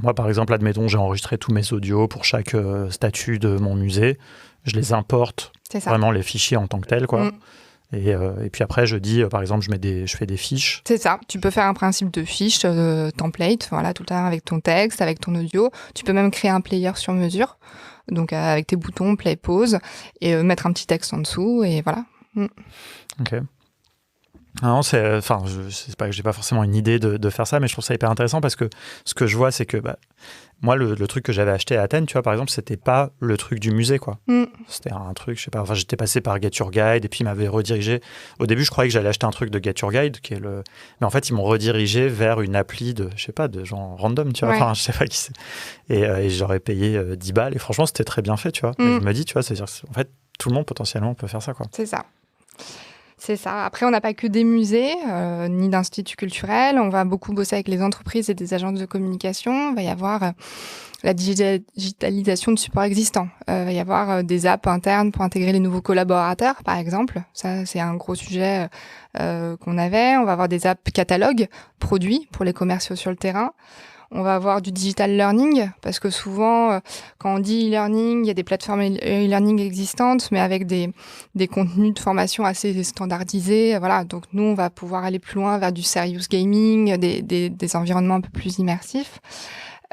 moi, par exemple, admettons, j'ai enregistré tous mes audios pour chaque statut de mon musée. Je les importe, vraiment les fichiers en tant que tels, quoi. Et puis après, je dis, par exemple, je fais des fiches. C'est ça. Tu peux faire un principe de fiche, template, voilà, tout le temps avec ton texte, avec ton audio. Tu peux même créer un player sur mesure, donc avec tes boutons, play, pause, et mettre un petit texte en dessous, et voilà. Ok. Non, c'est pas que j'ai pas forcément une idée de faire ça, mais je trouve ça hyper intéressant parce que ce que je vois, c'est que moi, le truc que j'avais acheté à Athènes, tu vois, par exemple, c'était pas le truc du musée, quoi. C'était un truc, je sais pas, enfin, j'étais passé par Get Your Guide et puis ils m'avaient redirigé. Au début, je croyais que j'allais acheter un truc de Get Your Guide, mais en fait, ils m'ont redirigé vers une appli de gens random, tu vois, enfin, je sais pas qui c'est. Et j'aurais payé 10 balles et franchement, c'était très bien fait, tu vois. Et je me dis, tu vois, c'est-à-dire, en fait, tout le monde potentiellement peut faire ça, quoi. C'est ça. C'est ça. Après, on n'a pas que des musées, ni d'instituts culturels. On va beaucoup bosser avec les entreprises et des agences de communication. Il va y avoir la digitalisation de supports existants. Il va y avoir des apps internes pour intégrer les nouveaux collaborateurs, par exemple. Ça, c'est un gros sujet qu'on avait. On va avoir des apps catalogues produits pour les commerciaux sur le terrain. On va avoir du digital learning, parce que souvent, quand on dit e-learning, il y a des plateformes e-learning existantes, mais avec des contenus de formation assez standardisés. Voilà. Donc, nous, on va pouvoir aller plus loin vers du serious gaming, des environnements un peu plus immersifs.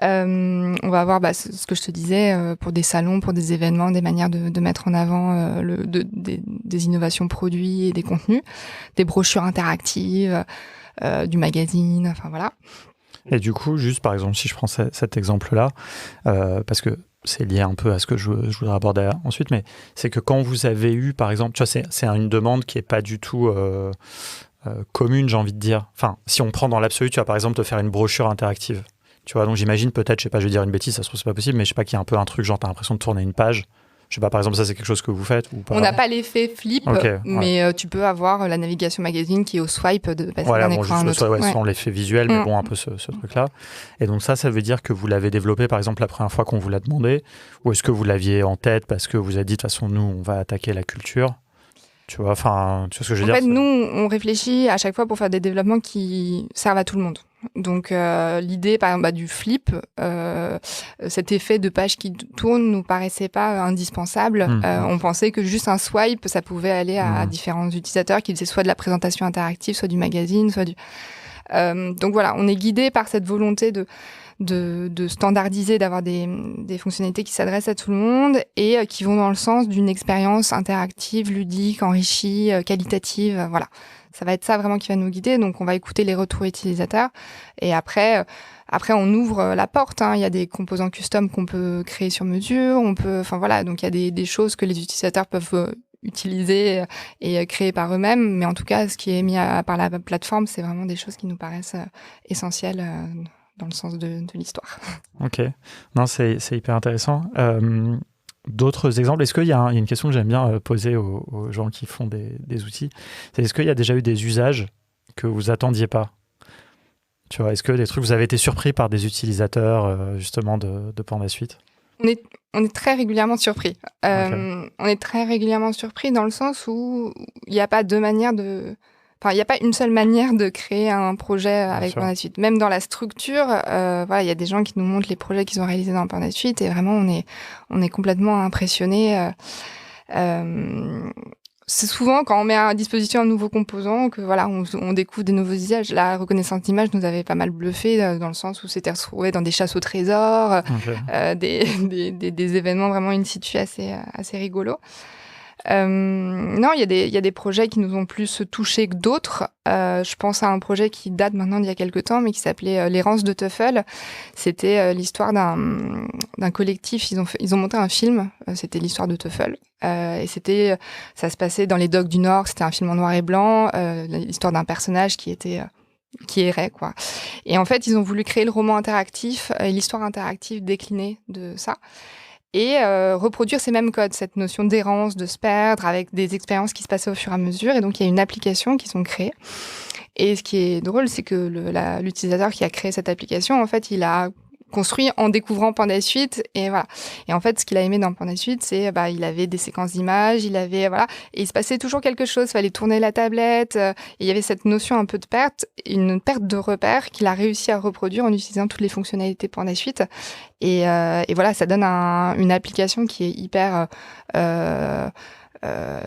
On va avoir ce que je te disais, pour des salons, pour des événements, des manières de mettre en avant des innovations produits et des contenus, des brochures interactives, du magazine, enfin voilà. Et du coup, juste par exemple, si je prends cet exemple-là, parce que c'est lié un peu à ce que je voudrais aborder ensuite, mais c'est que quand vous avez eu, par exemple, tu vois, c'est une demande qui n'est pas du tout commune, j'ai envie de dire. Enfin, si on prend dans l'absolu, tu vas par exemple te faire une brochure interactive. Tu vois, donc j'imagine peut-être, je sais pas, je vais dire une bêtise, ça se trouve c'est pas possible, mais je sais pas, qu'il y a un peu un truc, genre t'as l'impression de tourner une page. Je sais pas, par exemple, ça c'est quelque chose que vous faites ou pas? On n'a pas l'effet flip, mais tu peux avoir la navigation magazine qui est au swipe de passer d'un écran à un autre. Sans l'effet visuel, mais bon, un peu ce truc-là. Et donc ça veut dire que vous l'avez développé, par exemple, la première fois qu'on vous l'a demandé, ou est-ce que vous l'aviez en tête parce que vous avez dit, de toute façon, nous, on va attaquer la culture? Tu vois, enfin, tu vois ce que je veux dire? En fait, nous, on réfléchit à chaque fois pour faire des développements qui servent à tout le monde. Donc, l'idée, par exemple, du flip, cet effet de page qui tourne nous paraissait pas indispensable. On pensait que juste un swipe, ça pouvait aller à différents utilisateurs qui faisaient soit de la présentation interactive, soit du magazine, soit du... donc voilà, on est guidé par cette volonté de standardiser, d'avoir des fonctionnalités qui s'adressent à tout le monde et qui vont dans le sens d'une expérience interactive, ludique, enrichie, qualitative, voilà. Ça va être ça vraiment qui va nous guider. Donc, on va écouter les retours utilisateurs. Et après on ouvre la porte. Il y a des composants custom qu'on peut créer sur mesure. Enfin voilà. Donc, il y a des choses que les utilisateurs peuvent utiliser et créer par eux-mêmes. Mais en tout cas, ce qui est mis par la plateforme, c'est vraiment des choses qui nous paraissent essentielles dans le sens de l'histoire. Ok. Non, c'est hyper intéressant. D'autres exemples? Est-ce qu'il y a une question que j'aime bien poser aux gens qui font des outils? C'est est-ce qu'il y a déjà eu des usages que vous attendiez pas? Tu vois, est-ce que des trucs, vous avez été surpris par des utilisateurs justement de PandaSuite? On est très régulièrement surpris. On est très régulièrement surpris dans le sens où il n'y a pas deux manières de... Enfin, il n'y a pas une seule manière de créer un projet avec PandaSuite. Même dans la structure, voilà, il y a des gens qui nous montrent les projets qu'ils ont réalisés dans PandaSuite et vraiment, on est complètement impressionnés. C'est souvent quand on met à disposition un nouveau composant que voilà, on découvre des nouveaux usages. La reconnaissance d'image nous avait pas mal bluffé dans le sens où c'était retrouvé dans des chasses au trésor, des événements vraiment in situ assez rigolos. Non, il y a des projets qui nous ont plus touchés que d'autres. Je pense à un projet qui date maintenant d'il y a quelques temps, mais qui s'appelait L'errance de Teufel. C'était l'histoire d'un collectif. Ils ont monté un film. C'était l'histoire de Teufel. Et ça se passait dans les docks du Nord. C'était un film en noir et blanc. L'histoire d'un personnage qui errait, quoi. Et en fait, ils ont voulu créer le roman interactif et l'histoire interactive déclinée de ça. Et reproduire ces mêmes codes, cette notion d'errance, de se perdre, avec des expériences qui se passaient au fur et à mesure. Et donc, il y a une application qu'ils ont créée. Et ce qui est drôle, c'est que l'utilisateur qui a créé cette application, en fait, il a construit en découvrant Pandasuite, et voilà. Et en fait, ce qu'il a aimé dans Pandasuite, c'est il avait des séquences d'images, il avait et il se passait toujours quelque chose. Il fallait tourner la tablette, et il y avait cette notion un peu de perte, une perte de repère qu'il a réussi à reproduire en utilisant toutes les fonctionnalités Pandasuite. Et voilà, ça donne une application qui est hyper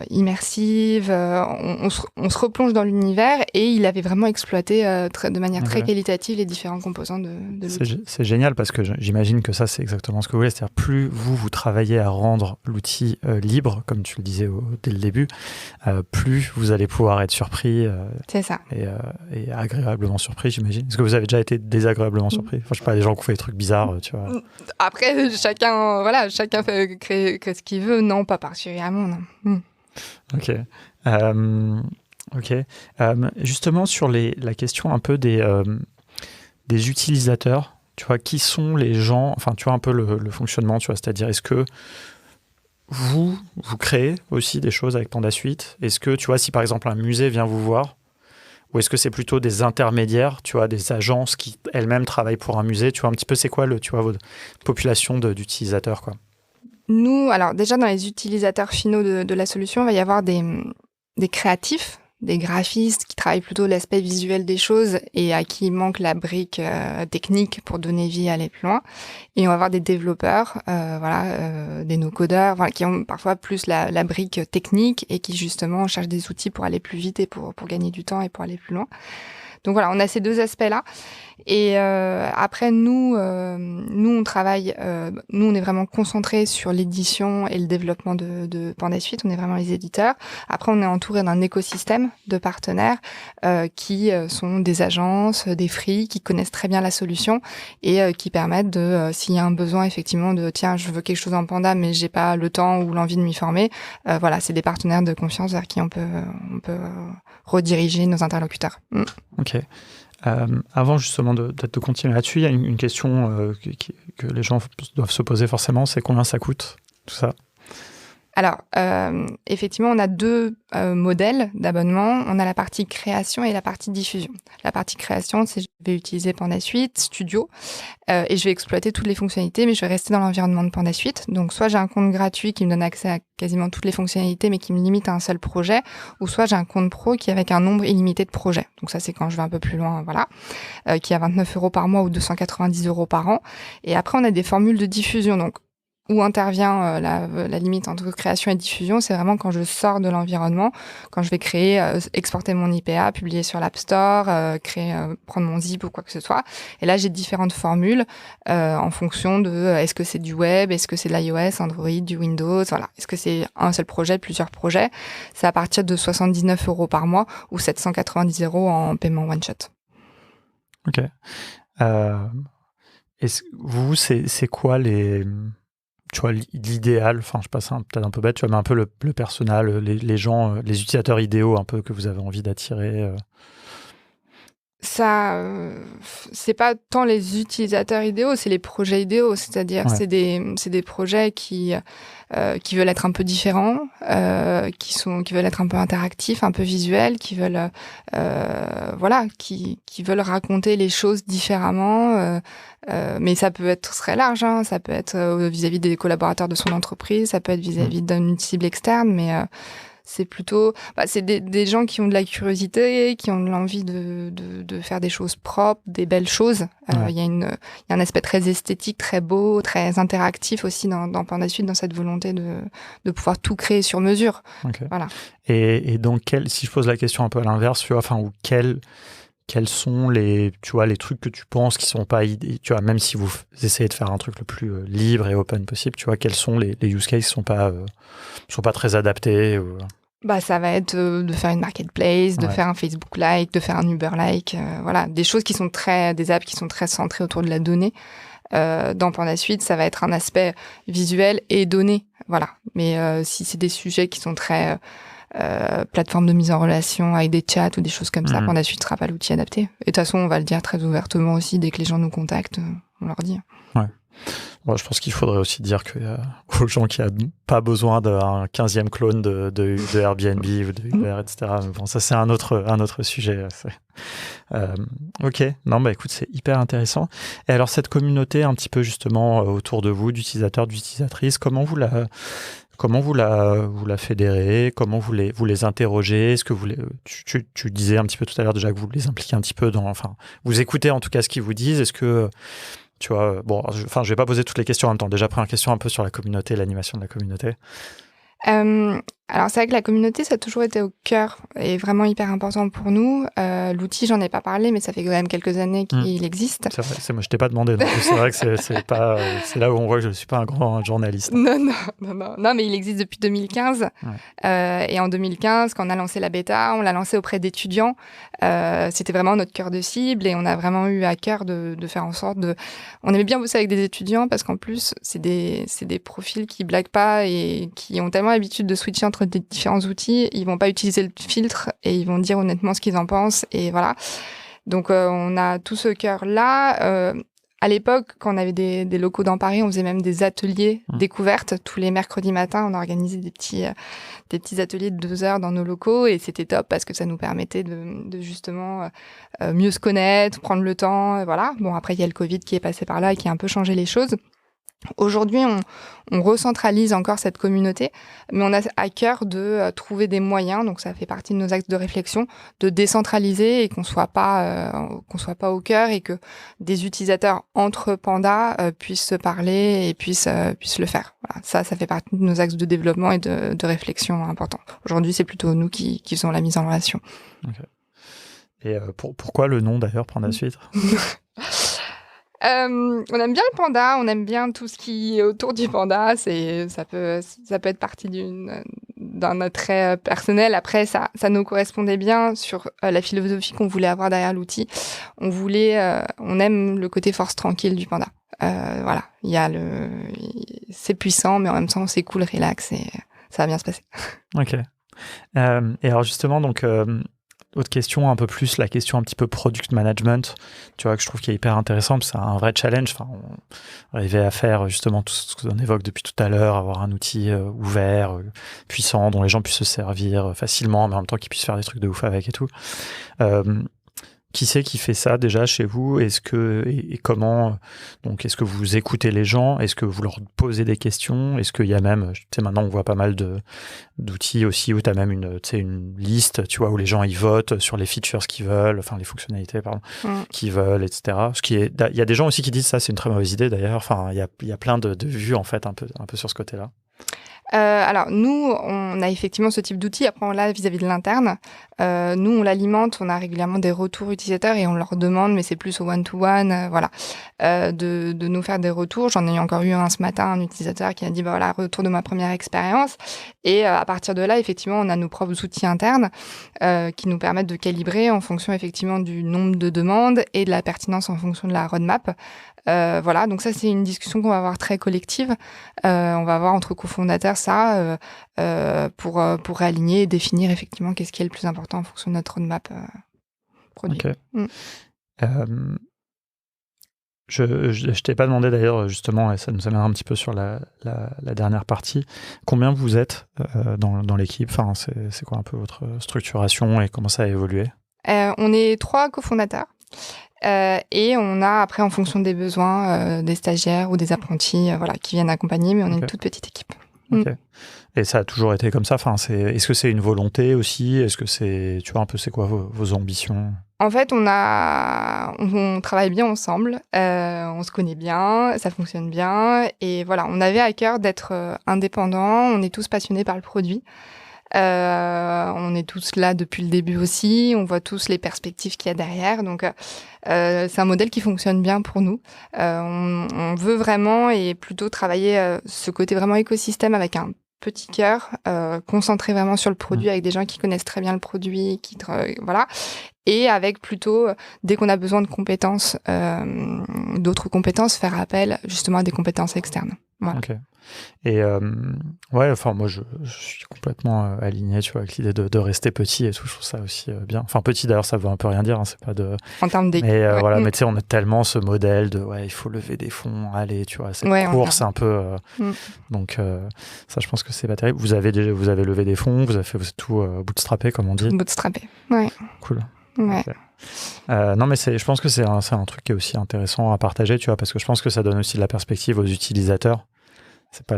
immersive, on se replonge dans l'univers, et il avait vraiment exploité de manière très qualitative les différents composants de l'outil. C'est génial, parce que j'imagine que ça, c'est exactement ce que vous voulez, c'est-à-dire plus vous travaillez à rendre l'outil libre, comme tu le disais dès le début, plus vous allez pouvoir être surpris. C'est ça. Et agréablement surpris, j'imagine. Est-ce que vous avez déjà été désagréablement surpris? Enfin, je sais pas, des gens qui ont fait des trucs bizarres, tu vois. Après, chacun fait créer ce qu'il veut. Non, pas particulièrement, non. Ok. Justement, sur la question un peu des utilisateurs, tu vois, qui sont les gens, enfin, tu vois, un peu le fonctionnement, tu vois, c'est-à-dire, est-ce que vous créez aussi des choses avec Pandasuite? Est-ce que, tu vois, si par exemple un musée vient vous voir, ou est-ce que c'est plutôt des intermédiaires, tu vois, des agences qui elles-mêmes travaillent pour un musée, tu vois, un petit peu, c'est quoi votre population d'utilisateurs, quoi? Nous, alors déjà dans les utilisateurs finaux de la solution, il va y avoir des créatifs, des graphistes qui travaillent plutôt l'aspect visuel des choses et à qui manque la brique technique pour donner vie à aller plus loin. Et on va avoir des développeurs, des no-codeurs, qui ont parfois plus la brique technique et qui justement cherchent des outils pour aller plus vite et pour gagner du temps et pour aller plus loin. Donc voilà, on a ces deux aspects-là. Et après, nous, on travaille, nous, on est vraiment concentrés sur l'édition et le développement de Pandasuite. On est vraiment les éditeurs. Après, on est entouré d'un écosystème de partenaires qui sont des agences, des free, qui connaissent très bien la solution et qui permettent de, s'il y a un besoin effectivement de, tiens, je veux quelque chose en Panda, mais j'ai pas le temps ou l'envie de m'y former. Voilà, c'est des partenaires de confiance vers qui on peut rediriger nos interlocuteurs. Ok. Avant justement de continuer là-dessus, il y a une question que les gens doivent se poser forcément, c'est combien ça coûte, tout ça? Alors, effectivement, on a deux modèles d'abonnement. On a la partie création et la partie diffusion. La partie création, c'est je vais utiliser Pandasuite Studio et je vais exploiter toutes les fonctionnalités, mais je vais rester dans l'environnement de Pandasuite. Donc, soit j'ai un compte gratuit qui me donne accès à quasiment toutes les fonctionnalités, mais qui me limite à un seul projet, ou soit j'ai un compte pro qui est avec un nombre illimité de projets. Donc ça, c'est quand je vais un peu plus loin, voilà, qui est à 29 € par mois ou 290 € par an. Et après, on a des formules de diffusion. Donc, où intervient la limite entre création et diffusion, c'est vraiment quand je sors de l'environnement, quand je vais créer, exporter mon IPA, publier sur l'App Store, prendre mon zip ou quoi que ce soit. Et là, j'ai différentes formules en fonction de est-ce que c'est du web, est-ce que c'est de l'iOS, Android, du Windows, voilà. Est-ce que c'est un seul projet, plusieurs projets? C'est à partir de 79 € par mois ou 790 € en paiement one shot. Ok. Vous, c'est quoi tu vois, l'idéal, enfin, je passe peut-être un peu bête, tu vois, mais un peu le personnel, les gens, les utilisateurs idéaux un peu que vous avez envie d'attirer? Ça, c'est pas tant les utilisateurs idéaux, c'est les projets idéaux. C'est-à-dire, c'est des projets qui veulent être un peu différents, qui veulent être un peu interactifs, un peu visuels, qui veulent, qui veulent raconter les choses différemment. Mais ça peut être très large, hein. Ça peut être vis-à-vis des collaborateurs de son entreprise, ça peut être vis-à-vis d'une cible externe, mais c'est plutôt, c'est des gens qui ont de la curiosité, qui ont de l'envie de faire des choses propres, des belles choses. Il y a un aspect très esthétique, très beau, très interactif aussi dans Pandasuite, dans cette volonté de pouvoir tout créer sur mesure. Okay. Voilà. Et donc, si je pose la question un peu à l'inverse, tu vois, enfin, ou quel quels sont les trucs que tu penses qui sont pas idées, tu vois, même si vous essayez de faire un truc le plus libre et open possible, tu vois, quels sont les use cases qui sont pas très adaptés ou... Ça va être de faire une marketplace, de faire un Facebook-like, de faire un Uber-like, voilà, des choses qui sont des apps qui sont très centrées autour de la donnée. Dans PandaSuite, ça va être un aspect visuel et données, voilà. Mais si c'est des sujets qui sont très plateforme de mise en relation avec des chats ou des choses comme ça, PandaSuite sera pas l'outil adapté. Et de toute façon, on va le dire très ouvertement aussi, dès que les gens nous contactent, on leur dit. Ouais. Bon, je pense qu'il faudrait aussi dire aux gens qui n'ont pas besoin d'un 15e clone de Airbnb ou de Uber, etc. Mais bon, ça, c'est un autre sujet. Ok. Non, écoute, c'est hyper intéressant. Et alors, cette communauté un petit peu justement autour de vous, d'utilisateurs, d'utilisatrices, comment vous la fédérez? Comment vous les interrogez? Est-ce que tu disais un petit peu tout à l'heure déjà que vous les impliquez un petit peu vous écoutez en tout cas ce qu'ils vous disent. Est-ce que tu vois, je vais pas poser toutes les questions en même temps. Déjà, première question un peu sur la communauté, l'animation de la communauté. Alors, c'est vrai que la communauté, ça a toujours été au cœur et vraiment hyper important pour nous. L'outil, j'en ai pas parlé, mais ça fait quand même quelques années qu'il existe. C'est vrai, moi, je t'ai pas demandé. Donc c'est vrai que c'est là où on voit que je suis pas un grand journaliste. Non, mais il existe depuis 2015. Et en 2015, quand on a lancé la bêta, on l'a lancé auprès d'étudiants. C'était vraiment notre cœur de cible et on a vraiment eu à cœur de faire en sorte on aimait bien bosser avec des étudiants parce qu'en plus, c'est des profils qui blaguent pas et qui ont tellement l'habitude de switcher entre des différents outils. Ils vont pas utiliser le filtre et ils vont dire honnêtement ce qu'ils en pensent. Et voilà. Donc, on a tout ce cœur-là. À l'époque, quand on avait des locaux dans Paris, on faisait même des ateliers découvertes. Tous les mercredis matins, on organisait des petits ateliers de 2 heures dans nos locaux et c'était top parce que ça nous permettait de justement mieux se connaître, prendre le temps, voilà. Bon, après, il y a le Covid qui est passé par là et qui a un peu changé les choses. Aujourd'hui, on recentralise encore cette communauté, mais on a à cœur de trouver des moyens, donc ça fait partie de nos axes de réflexion, de décentraliser et qu'on soit pas au cœur et que des utilisateurs entre pandas puissent se parler et puissent le faire. Voilà, ça fait partie de nos axes de développement et de réflexion importants. Aujourd'hui, c'est plutôt nous qui faisons la mise en relation. Okay. Et pourquoi le nom d'ailleurs, PandaSuite? On aime bien le panda, on aime bien tout ce qui est autour du panda. Ça peut être partie d'un attrait personnel. Après, ça nous correspondait bien sur la philosophie qu'on voulait avoir derrière l'outil. On aime le côté force tranquille du panda. Voilà, c'est puissant, mais en même temps, c'est cool, relax et ça va bien se passer. Ok. Et alors justement, donc. Autre question, un peu plus la question un petit peu product management, tu vois, que je trouve qui est hyper intéressant, parce que c'est un vrai challenge. Enfin, on arrivait à faire justement tout ce qu'on évoque depuis tout à l'heure, avoir un outil ouvert, puissant, dont les gens puissent se servir facilement, mais en même temps qu'ils puissent faire des trucs de ouf avec et tout. Qui c'est qui fait ça déjà chez vous? Et comment, donc, est-ce que vous écoutez les gens? Est-ce que vous leur posez des questions? Est-ce qu'il y a même, tu sais, maintenant on voit pas mal d'outils aussi où tu as même une liste, tu vois, où les gens ils votent sur les features qu'ils veulent, enfin les fonctionnalités, pardon, qu'ils veulent, etc. Il y a des gens aussi qui disent ça, c'est une très mauvaise idée d'ailleurs. Enfin, il y a plein de vues en fait un peu sur ce côté-là. Alors, nous, on a effectivement ce type d'outil. Après, on l'a vis-à-vis de l'interne. Nous, on l'alimente. On a régulièrement des retours utilisateurs et on leur demande, mais c'est plus au one-to-one, de nous faire des retours. J'en ai encore eu un ce matin, un utilisateur qui a dit, voilà, retour de ma première expérience. Et à partir de là, effectivement, on a nos propres outils internes qui nous permettent de calibrer en fonction, effectivement, du nombre de demandes et de la pertinence en fonction de la roadmap. Voilà, donc ça, c'est une discussion qu'on va avoir très collective. On va avoir entre cofondateurs ça pour réaligner et définir effectivement qu'est-ce qui est le plus important en fonction de notre roadmap produit. Okay. Je t'ai pas demandé d'ailleurs justement, et ça nous amène un petit peu sur la dernière partie, combien vous êtes dans l'équipe? Enfin, c'est quoi un peu votre structuration et comment ça a évolué? On est 3 cofondateurs. Et on a après en fonction des besoins des stagiaires ou des apprentis qui viennent accompagner, mais on est une toute petite équipe. Okay. Et ça a toujours été comme ça? Enfin, est-ce que c'est une volonté aussi? Est-ce que c'est, tu vois, un peu, c'est quoi vos ambitions? En fait, on travaille bien ensemble, on se connaît bien, ça fonctionne bien, et voilà, on avait à cœur d'être indépendants, on est tous passionnés par le produit. On est tous là depuis le début aussi. On voit tous les perspectives qu'il y a derrière. Donc, c'est un modèle qui fonctionne bien pour nous. On veut vraiment et plutôt travailler ce côté vraiment écosystème avec un petit cœur, concentré vraiment sur le produit avec des gens qui connaissent très bien le produit, voilà. Et avec plutôt, dès qu'on a besoin de compétences, d'autres compétences, faire appel justement à des compétences externes. Voilà. Okay. Et ouais, enfin moi je suis complètement aligné, tu vois, avec l'idée de rester petit et tout. Je trouve ça aussi bien. Enfin petit d'ailleurs, ça veut un peu rien dire. Hein, c'est pas de. En termes d'équipe. Mais voilà, mais tu sais, on a tellement ce modèle de il faut lever des fonds, allez, tu vois, cette course un peu. Donc ça, je pense que c'est pas terrible. Vous avez levé des fonds, vous avez tout bootstrappé, comme on dit. Bootstrappé, ouais. Cool. Ouais. Okay. Non, mais je pense que c'est un truc qui est aussi intéressant à partager, tu vois, parce que je pense que ça donne aussi de la perspective aux utilisateurs. C'est pas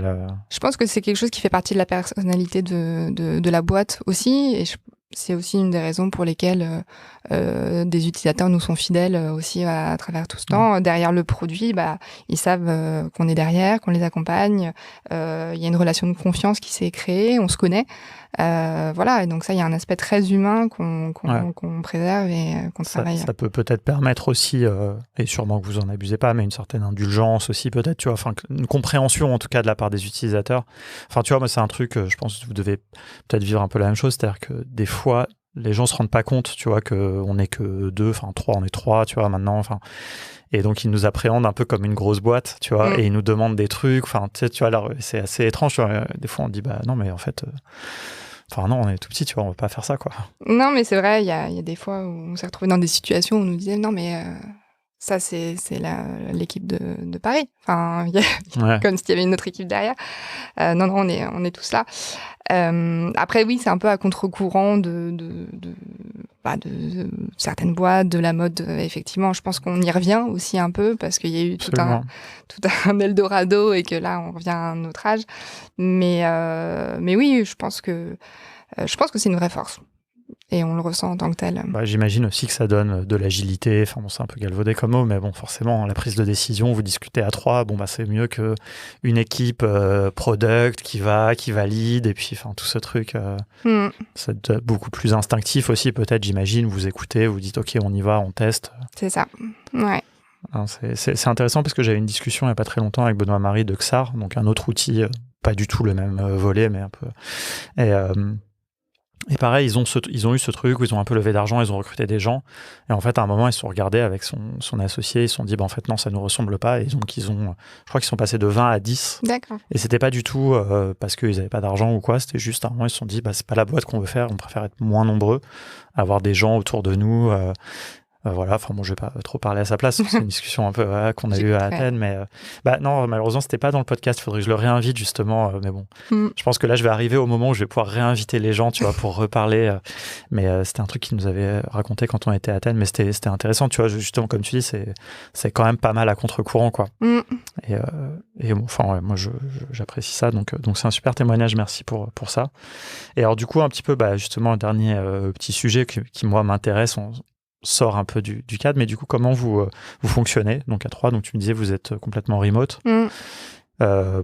Je pense que c'est quelque chose qui fait partie de la personnalité de la boîte aussi, et c'est aussi une des raisons pour lesquelles des utilisateurs nous sont fidèles aussi à travers tout ce temps. Derrière le produit, ils savent qu'on est derrière, qu'on les accompagne. Il y a une relation de confiance qui s'est créée, on se connaît. Voilà, et donc ça, il y a un aspect très humain qu'on préserve et qu'on travaille. Ça peut peut-être permettre aussi, et sûrement que vous en abusez pas, mais une certaine indulgence aussi peut-être, tu vois, enfin une compréhension en tout cas de la part des utilisateurs. Enfin, tu vois, moi c'est un truc, je pense que vous devez peut-être vivre un peu la même chose, c'est-à-dire que des fois, les gens se rendent pas compte, tu vois, qu'on n'est que 2, enfin 3, on est 3, tu vois, maintenant, enfin. Et donc, ils nous appréhendent un peu comme une grosse boîte, tu vois, et ils nous demandent des trucs, enfin, tu vois, là, c'est assez étrange, tu vois. Des fois, on dit, non, mais en fait, enfin, non, on est tout petit, tu vois, on va pas faire ça, quoi. Non, mais c'est vrai, il y a des fois où on s'est retrouvé dans des situations où on nous disait, non, mais ça, c'est l'équipe de Paris. Enfin, comme s'il y avait une autre équipe derrière. Non, on est tous là. Après, oui, c'est un peu à contre-courant de certaines boîtes, de la mode. Effectivement, je pense qu'on y revient aussi un peu parce qu'il y a eu tout un Eldorado et que là, on revient à un autre âge. Mais oui, je pense que c'est une vraie force. Et on le ressent en tant que tel. J'imagine aussi que ça donne de l'agilité. Enfin, bon, c'est un peu galvaudé comme mot, mais bon, forcément, la prise de décision, vous discutez à 3, c'est mieux qu'une équipe product qui valide, et puis, enfin, tout ce truc. C'est beaucoup plus instinctif aussi, peut-être, j'imagine. Vous écoutez, vous dites, OK, on y va, on teste. C'est ça, ouais. C'est intéressant parce que j'avais une discussion il n'y a pas très longtemps avec Benoît Marie de XAR, donc un autre outil, pas du tout le même volet, mais un peu. Et pareil, ils ont eu ce truc où ils ont un peu levé d'argent, ils ont recruté des gens. Et en fait, à un moment, ils se sont regardés avec son associé, ils se sont dit, en fait, non, ça ne nous ressemble pas. Et donc, je crois qu'ils sont passés de 20 à 10. D'accord. Et c'était pas du tout parce qu'ils n'avaient pas d'argent ou quoi. C'était juste à un moment, ils se sont dit, c'est pas la boîte qu'on veut faire. On préfère être moins nombreux, avoir des gens autour de nous. Voilà, enfin bon, je vais pas trop parler à sa place, c'est une discussion un peu qu'on a eue à Athènes, mais non, malheureusement, c'était pas dans le podcast, il faudrait que je le réinvite justement, mais bon, je pense que là, je vais arriver au moment où je vais pouvoir réinviter les gens, tu vois, pour reparler, mais c'était un truc qu'il nous avait raconté quand on était à Athènes, mais c'était intéressant, tu vois, justement, comme tu dis, c'est quand même pas mal à contre-courant, quoi. Et bon, enfin, ouais, moi, j'apprécie ça, donc c'est un super témoignage, merci pour ça. Et alors, du coup, un petit peu, justement, un dernier petit sujet qui moi, m'intéresse, sort un peu du cadre, mais du coup, comment vous fonctionnez donc à 3, donc tu me disais vous êtes complètement remote, un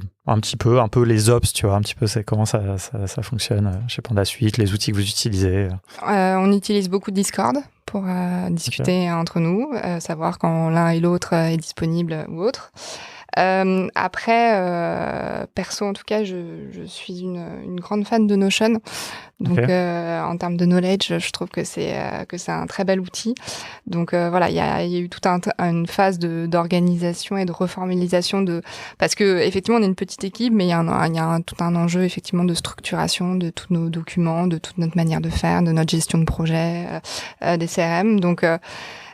peu les ops, tu vois, un petit peu comment ça fonctionne chez PandaSuite, les outils que vous utilisez. On utilise beaucoup Discord pour discuter entre nous, savoir quand l'un et l'autre est disponible ou autre. Après, perso en tout cas, je suis une grande fan de Notion. Donc, en termes de knowledge, je trouve que c'est un très bel outil. Donc, voilà, il y a eu toute une phase d'organisation et de reformalisation parce que effectivement, on est une petite équipe, mais il y a tout un enjeu effectivement de structuration de tous nos documents, de toute notre manière de faire, de notre gestion de projet, des CRM. Donc,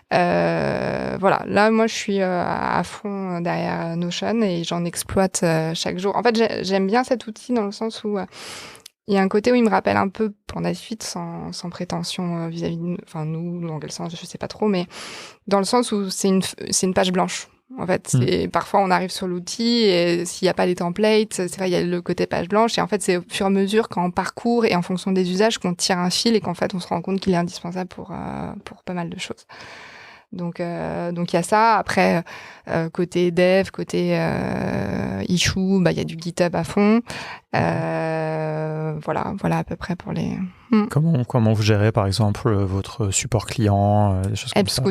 voilà, là moi je suis à fond derrière Notion et j'en exploite chaque jour. En fait, j'aime bien cet outil dans le sens où il y a un côté où il me rappelle un peu PandaSuite sans prétention vis-à-vis de nous, dans quel sens, je sais pas trop, mais dans le sens où c'est une page blanche. En fait, parfois on arrive sur l'outil et s'il n'y a pas les templates, c'est vrai, il y a le côté page blanche et en fait c'est au fur et à mesure quand on parcourt et en fonction des usages qu'on tire un fil et qu'en fait on se rend compte qu'il est indispensable pour pas mal de choses. Donc il y a ça. Après, côté dev, côté issue, il y a du GitHub à fond. Voilà à peu près pour les... Comment vous gérez, par exemple, votre support client, des choses comme ça?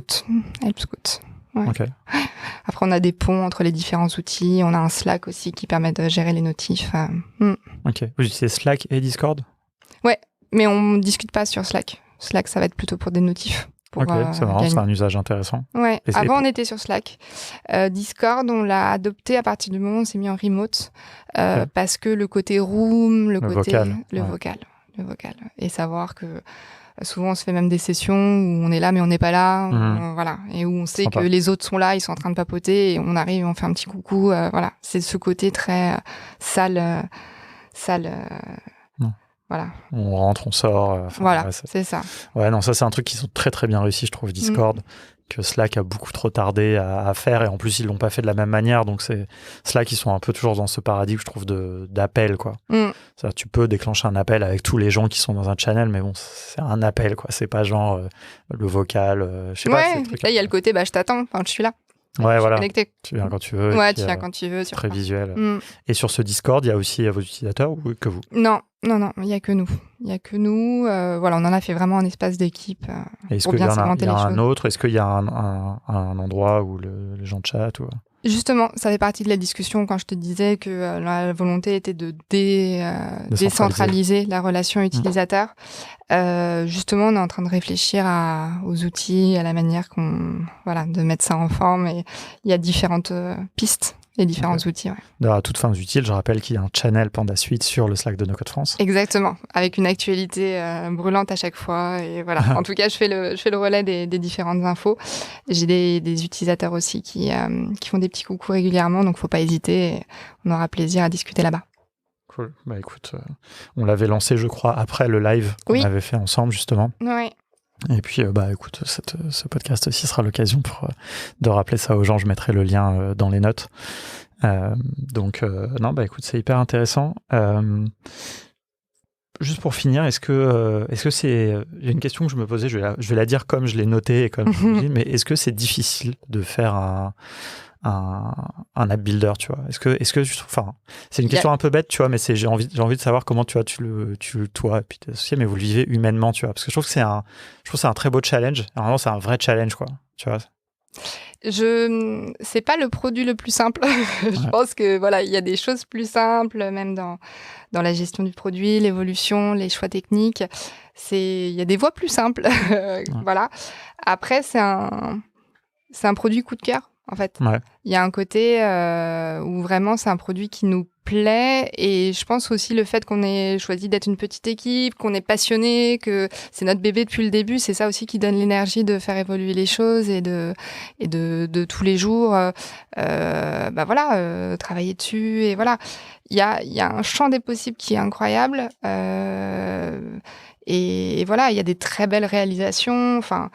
Help Scout. Ouais. Okay. Après, on a des ponts entre les différents outils. On a un Slack aussi qui permet de gérer les notifs. Ok. Vous utilisez Slack et Discord? Ouais, mais on ne discute pas sur Slack. Slack, ça va être plutôt pour des notifs. Ok, c'est marrant, c'est un usage intéressant. Ouais, avant on était sur Slack. Discord, on l'a adopté à partir du moment où on s'est mis en remote parce que le côté room, le côté vocal. Et savoir que souvent on se fait même des sessions où on est là mais on n'est pas là, voilà, et où on sait que les autres sont là, ils sont en train de papoter et on arrive, on fait un petit coucou, voilà. C'est ce côté très salle. Voilà. On rentre, on sort. Voilà, c'est ça. Ouais, non, ça c'est un truc qui sont très très bien réussi, je trouve, Discord, que Slack a beaucoup trop tardé à faire, et en plus ils l'ont pas fait de la même manière, donc c'est Slack, ils sont un peu toujours dans ce paradigme, je trouve, d'appel, quoi. C'est-à-dire, tu peux déclencher un appel avec tous les gens qui sont dans un channel, mais bon, c'est un appel, quoi. C'est pas genre le vocal, je sais pas. Là il y a le côté, je t'attends, je suis là. Ouais, voilà. Connecté. Tu viens quand tu veux. Ouais, tu viens quand tu veux. Très visuel. Et sur ce Discord, il y a aussi vos utilisateurs ou que vous? Non, il n'y a que nous. Voilà, on en a fait vraiment un espace d'équipe pour bien segmenter les choses. Est-ce qu'il y a un autre? Est-ce qu'il y a un endroit où les gens chatent ou... Justement, ça fait partie de la discussion quand je te disais que la volonté était de décentraliser la relation utilisateur. Justement, on est en train de réfléchir aux outils, à la manière de mettre ça en forme. Et il y a différentes pistes et différents outils. Ouais. D'ailleurs, à toutes fins utiles, je rappelle qu'il y a un channel Panda Suite sur le Slack de No Code France. Exactement, avec une actualité brûlante à chaque fois. Et voilà. En tout cas, je fais le relais des différentes infos. J'ai des utilisateurs aussi qui font des petits coucous régulièrement, donc faut pas hésiter. Et on aura plaisir à discuter là-bas. Cool. Écoute, on l'avait lancé, je crois, après le live qu'on avait fait ensemble, justement. Oui. Et puis, écoute, ce podcast aussi sera l'occasion de rappeler ça aux gens. Je mettrai le lien dans les notes. Écoute, c'est hyper intéressant. Juste pour finir, est-ce que c'est... J'ai une question que je me posais, je vais la dire comme je l'ai notée et comme je l'ai dit, mais est-ce que c'est difficile de faire un app builder, tu vois? Est-ce que c'est une question un peu bête, tu vois, mais j'ai envie de savoir comment toi et puis tes associés, mais vous le vivez humainement, tu vois, parce que je trouve que c'est un très beau challenge. Vraiment, c'est un vrai challenge, quoi, tu vois. C'est pas le produit le plus simple. Je pense que il y a des choses plus simples, même dans la gestion du produit, l'évolution, les choix techniques. Il y a des voies plus simples. Voilà. Après, c'est un produit coup de cœur. En fait, il y a un côté où vraiment c'est un produit qui nous plaît, et je pense aussi le fait qu'on ait choisi d'être une petite équipe, qu'on est passionné, que c'est notre bébé depuis le début, c'est ça aussi qui donne l'énergie de faire évoluer les choses et de tous les jours travailler dessus, et voilà, il y a un champ des possibles qui est incroyable. Et voilà, il y a des très belles réalisations. Enfin,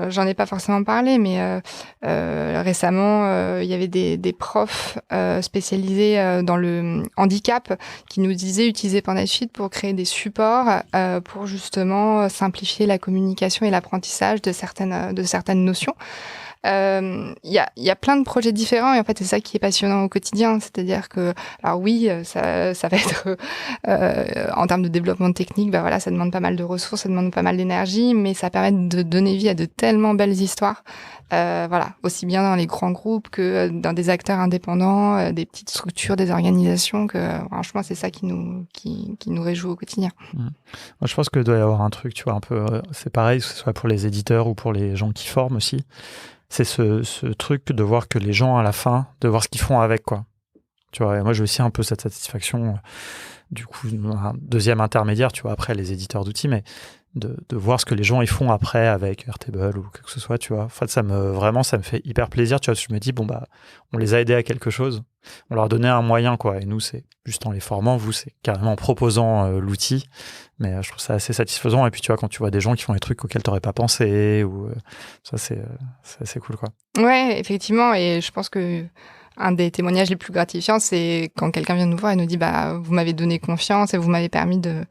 j'en ai pas forcément parlé, mais récemment, il y avait des profs spécialisés dans le handicap qui nous disaient utiliser Panda Suite pour créer des supports pour justement simplifier la communication et l'apprentissage de certaines notions. Il y a plein de projets différents, et en fait c'est ça qui est passionnant au quotidien, c'est-à-dire que, alors oui, ça va être en termes de développement technique, ça demande pas mal de ressources, ça demande pas mal d'énergie, mais ça permet de donner vie à de tellement belles histoires, aussi bien dans les grands groupes que dans des acteurs indépendants, des petites structures, des organisations, que franchement c'est ça qui nous réjouit au quotidien. Moi je pense qu'il doit y avoir un truc, tu vois, un peu, c'est pareil, que ce soit pour les éditeurs ou pour les gens qui forment aussi. C'est ce truc de voir que les gens, à la fin, de voir ce qu'ils font avec, quoi. Tu vois, et moi, j'ai aussi un peu cette satisfaction, du coup, un deuxième intermédiaire, tu vois, après les éditeurs d'outils, mais de voir ce que les gens ils font après avec Airtable ou quoi que ce soit, tu vois. En fait, ça me fait hyper plaisir, tu vois, parce que je me dis, on les a aidés à quelque chose, on leur a donné un moyen, quoi, et nous, c'est juste en les formant, vous, c'est carrément en proposant l'outil, mais je trouve ça assez satisfaisant. Et puis, tu vois, quand tu vois des gens qui font des trucs auxquels tu n'aurais pas pensé, ou ça, c'est assez cool, quoi. Ouais, effectivement, et je pense que un des témoignages les plus gratifiants, c'est quand quelqu'un vient nous voir et nous dit, vous m'avez donné confiance et vous m'avez permis de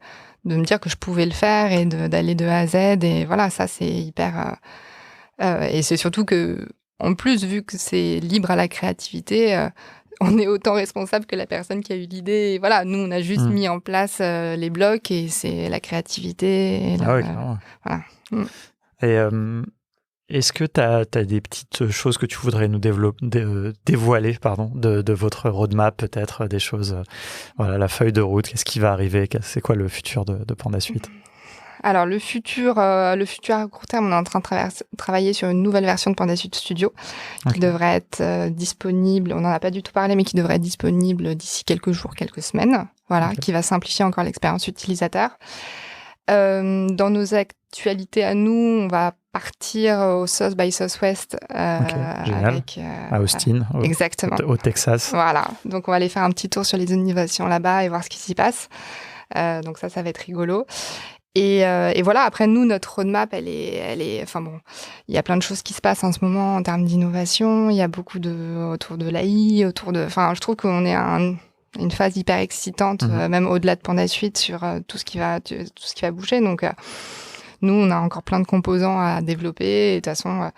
me dire que je pouvais le faire et d'aller de A à Z. Et voilà, ça, c'est hyper Et c'est surtout que, en plus, vu que c'est libre à la créativité, on est autant responsable que la personne qui a eu l'idée. Et voilà, nous, on a juste mis en place les blocs et c'est la créativité. Clairement. Voilà. Et est-ce que tu as des petites choses que tu voudrais nous dévoiler de votre roadmap, peut-être des choses, la feuille de route, qu'est-ce qui va arriver, c'est quoi le futur de Panda Suite? Alors, le futur à court terme, on est en train de travailler sur une nouvelle version de Panda Suite Studio qui devrait être disponible, on n'en a pas du tout parlé, mais qui devrait être disponible d'ici quelques jours, quelques semaines, qui va simplifier encore l'expérience utilisateur. Dans nos actualités à nous, on va partir au South by Southwest avec à Austin, exactement, au Texas. Voilà, donc on va aller faire un petit tour sur les innovations là-bas et voir ce qui s'y passe. Donc ça va être rigolo. Et voilà, après nous, notre roadmap, elle est, enfin bon, il y a plein de choses qui se passent en ce moment en termes d'innovation. Il y a beaucoup autour de l'AI, je trouve qu'on est à une phase hyper excitante, même au-delà de Panda Suite, sur tout ce qui va bouger. Donc nous, on a encore plein de composants à développer. Et de toute façon,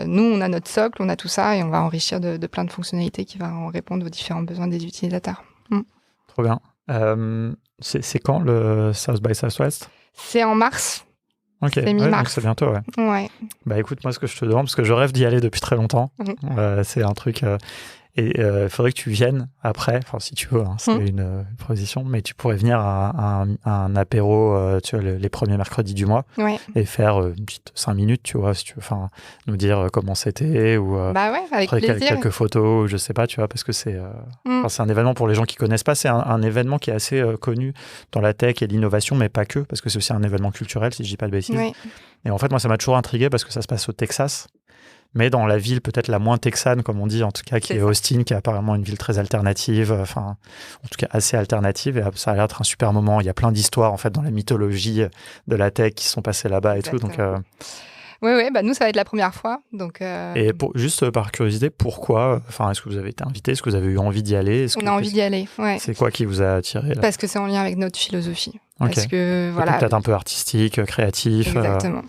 nous, on a notre socle, on a tout ça, et on va enrichir de plein de fonctionnalités qui vont répondre aux différents besoins des utilisateurs. Trop bien. C'est quand le South by Southwest? C'est en mars. C'est mi-mars. Donc c'est bientôt, ouais. Bah écoute, moi ce que je te demande, parce que je rêve d'y aller depuis très longtemps, c'est un truc... Et il faudrait que tu viennes après, enfin si tu veux, c'est une proposition, mais tu pourrais venir à un apéro, tu vois, les premiers mercredis du mois, et faire une petite 5 minutes, tu vois, si tu veux, nous dire comment c'était, ou avec plaisir. Quelques photos, je sais pas, tu vois, parce que c'est un événement pour les gens qui connaissent pas, c'est un événement qui est assez connu dans la tech et l'innovation, mais pas que, parce que c'est aussi un événement culturel, si je dis pas de bêtises. Et en fait, moi, ça m'a toujours intrigué parce que ça se passe au Texas, mais dans la ville peut-être la moins texane, comme on dit, en tout cas, qui est Austin, qui est apparemment une ville très alternative, en tout cas assez alternative, et ça a l'air d'être un super moment. Il y a plein d'histoires, en fait, dans la mythologie de la tech qui sont passées là-bas. Exactement. Et tout. Donc, Oui, nous, ça va être la première fois. Donc, Et juste par curiosité, pourquoi est-ce que vous avez été invité? Est-ce que vous avez eu envie d'y aller? On a envie d'y aller, C'est quoi qui vous a attiré là? Parce que c'est en lien avec notre philosophie. Parce que, peut-être un peu artistique, créatif. Exactement.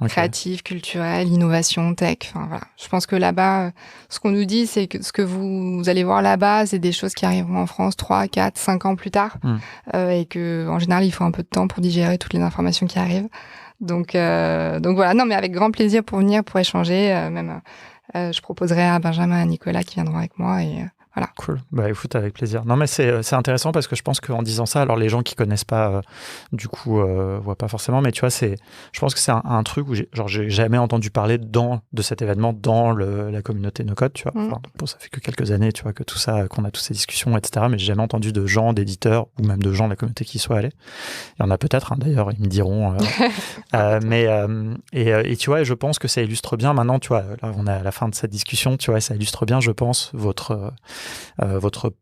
Créatif, culturel, innovation, tech. Je pense que là-bas, ce qu'on nous dit, c'est que ce que vous allez voir là-bas, c'est des choses qui arriveront en France 3, 4, 5 ans plus tard. Et que, en général, il faut un peu de temps pour digérer toutes les informations qui arrivent. Donc voilà. Non, mais avec grand plaisir pour venir, pour échanger. Je proposerai à Benjamin et à Nicolas qui viendront avec moi et voilà. Cool. Bah écoute, avec plaisir. Non, mais c'est intéressant parce que je pense qu'en disant ça, alors les gens qui connaissent pas, du coup, voient pas forcément, mais tu vois, je pense que c'est un truc où j'ai jamais entendu parler de cet événement dans la communauté no-code, tu vois. Ça fait que quelques années, tu vois, que tout ça, qu'on a toutes ces discussions, etc. Mais j'ai jamais entendu de gens, d'éditeurs ou même de gens de la communauté qui y soient allés. Il y en a peut-être, d'ailleurs, ils me diront. Et tu vois, je pense que ça illustre bien maintenant, tu vois, là, on est à la fin de cette discussion, tu vois, ça illustre bien, je pense, votre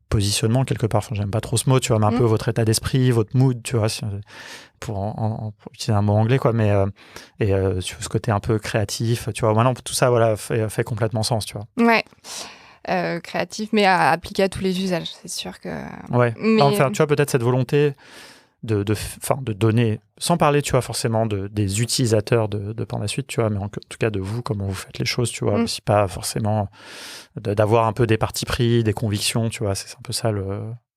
positionnement quelque part. J'aime pas trop ce mot, tu vois, mais un peu votre état d'esprit, votre mood, tu vois, pour utiliser un mot anglais, quoi, mais sur ce côté un peu créatif, tu vois, maintenant tout ça, fait complètement sens, tu vois. Ouais. Créatif, mais à appliquer à tous les usages, c'est sûr que. Ouais. Mais... Enfin, tu vois, peut-être cette volonté de donner, sans parler, tu vois, forcément des utilisateurs de Panda Suite, tu vois, mais en tout cas de vous, comment vous faites les choses, tu vois, aussi pas forcément d'avoir un peu des partis pris, des convictions, tu vois, c'est un peu ça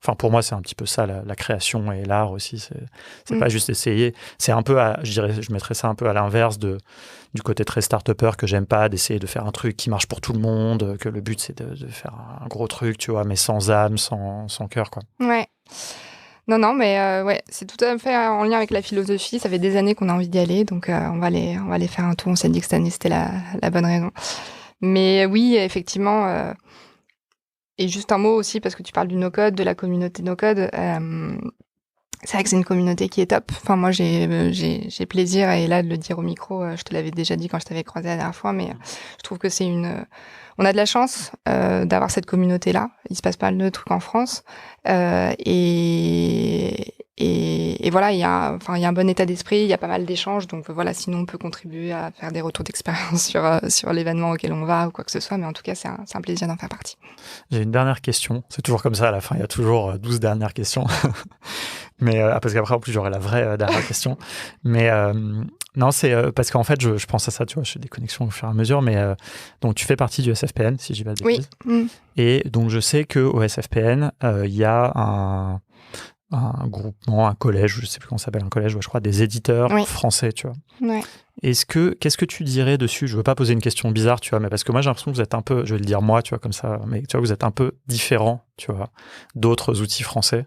Enfin, pour moi, c'est un petit peu ça, la création et l'art aussi. C'est pas juste essayer. C'est un peu, je mettrais ça un peu à l'inverse du côté très start-upper que j'aime pas, d'essayer de faire un truc qui marche pour tout le monde, que le but, c'est de faire un gros truc, tu vois, mais sans âme, sans cœur, quoi. Ouais. Non, mais c'est tout à fait en lien avec la philosophie. Ça fait des années qu'on a envie d'y aller, donc on va aller faire un tour. On s'est dit que cette année, c'était la bonne raison. Mais oui, effectivement... Et juste un mot aussi, parce que tu parles du no-code, de la communauté no-code. C'est vrai que c'est une communauté qui est top. Enfin, moi, j'ai plaisir, et là, de le dire au micro, je te l'avais déjà dit quand je t'avais croisé la dernière fois, mais je trouve que on a de la chance d'avoir cette communauté-là. Il se passe pas mal de trucs en France. Et voilà, il y a un bon état d'esprit, il y a pas mal d'échanges. Donc voilà, sinon on peut contribuer à faire des retours d'expérience sur l'événement auquel on va ou quoi que ce soit. Mais en tout cas, c'est un plaisir d'en faire partie. J'ai une dernière question. C'est toujours comme ça à la fin, il y a toujours 12 dernières questions. Mais parce qu'après, en plus, j'aurai la vraie dernière question. Mais non, c'est parce qu'en fait, je pense à ça, tu vois, je fais des connexions au fur et à mesure. Mais donc, tu fais partie du SFPN, si je dis pas de bêtises. Oui. Et donc, je sais qu'au SFPN, il y a un groupement, un collège, je ne sais plus comment ça s'appelle, un collège, je crois, des éditeurs français, tu vois. Ouais. Qu'est-ce que tu dirais dessus? Je ne veux pas poser une question bizarre, tu vois, mais parce que moi, j'ai l'impression que vous êtes un peu, je vais le dire moi, tu vois, comme ça, mais tu vois, vous êtes un peu différent, tu vois, d'autres outils français.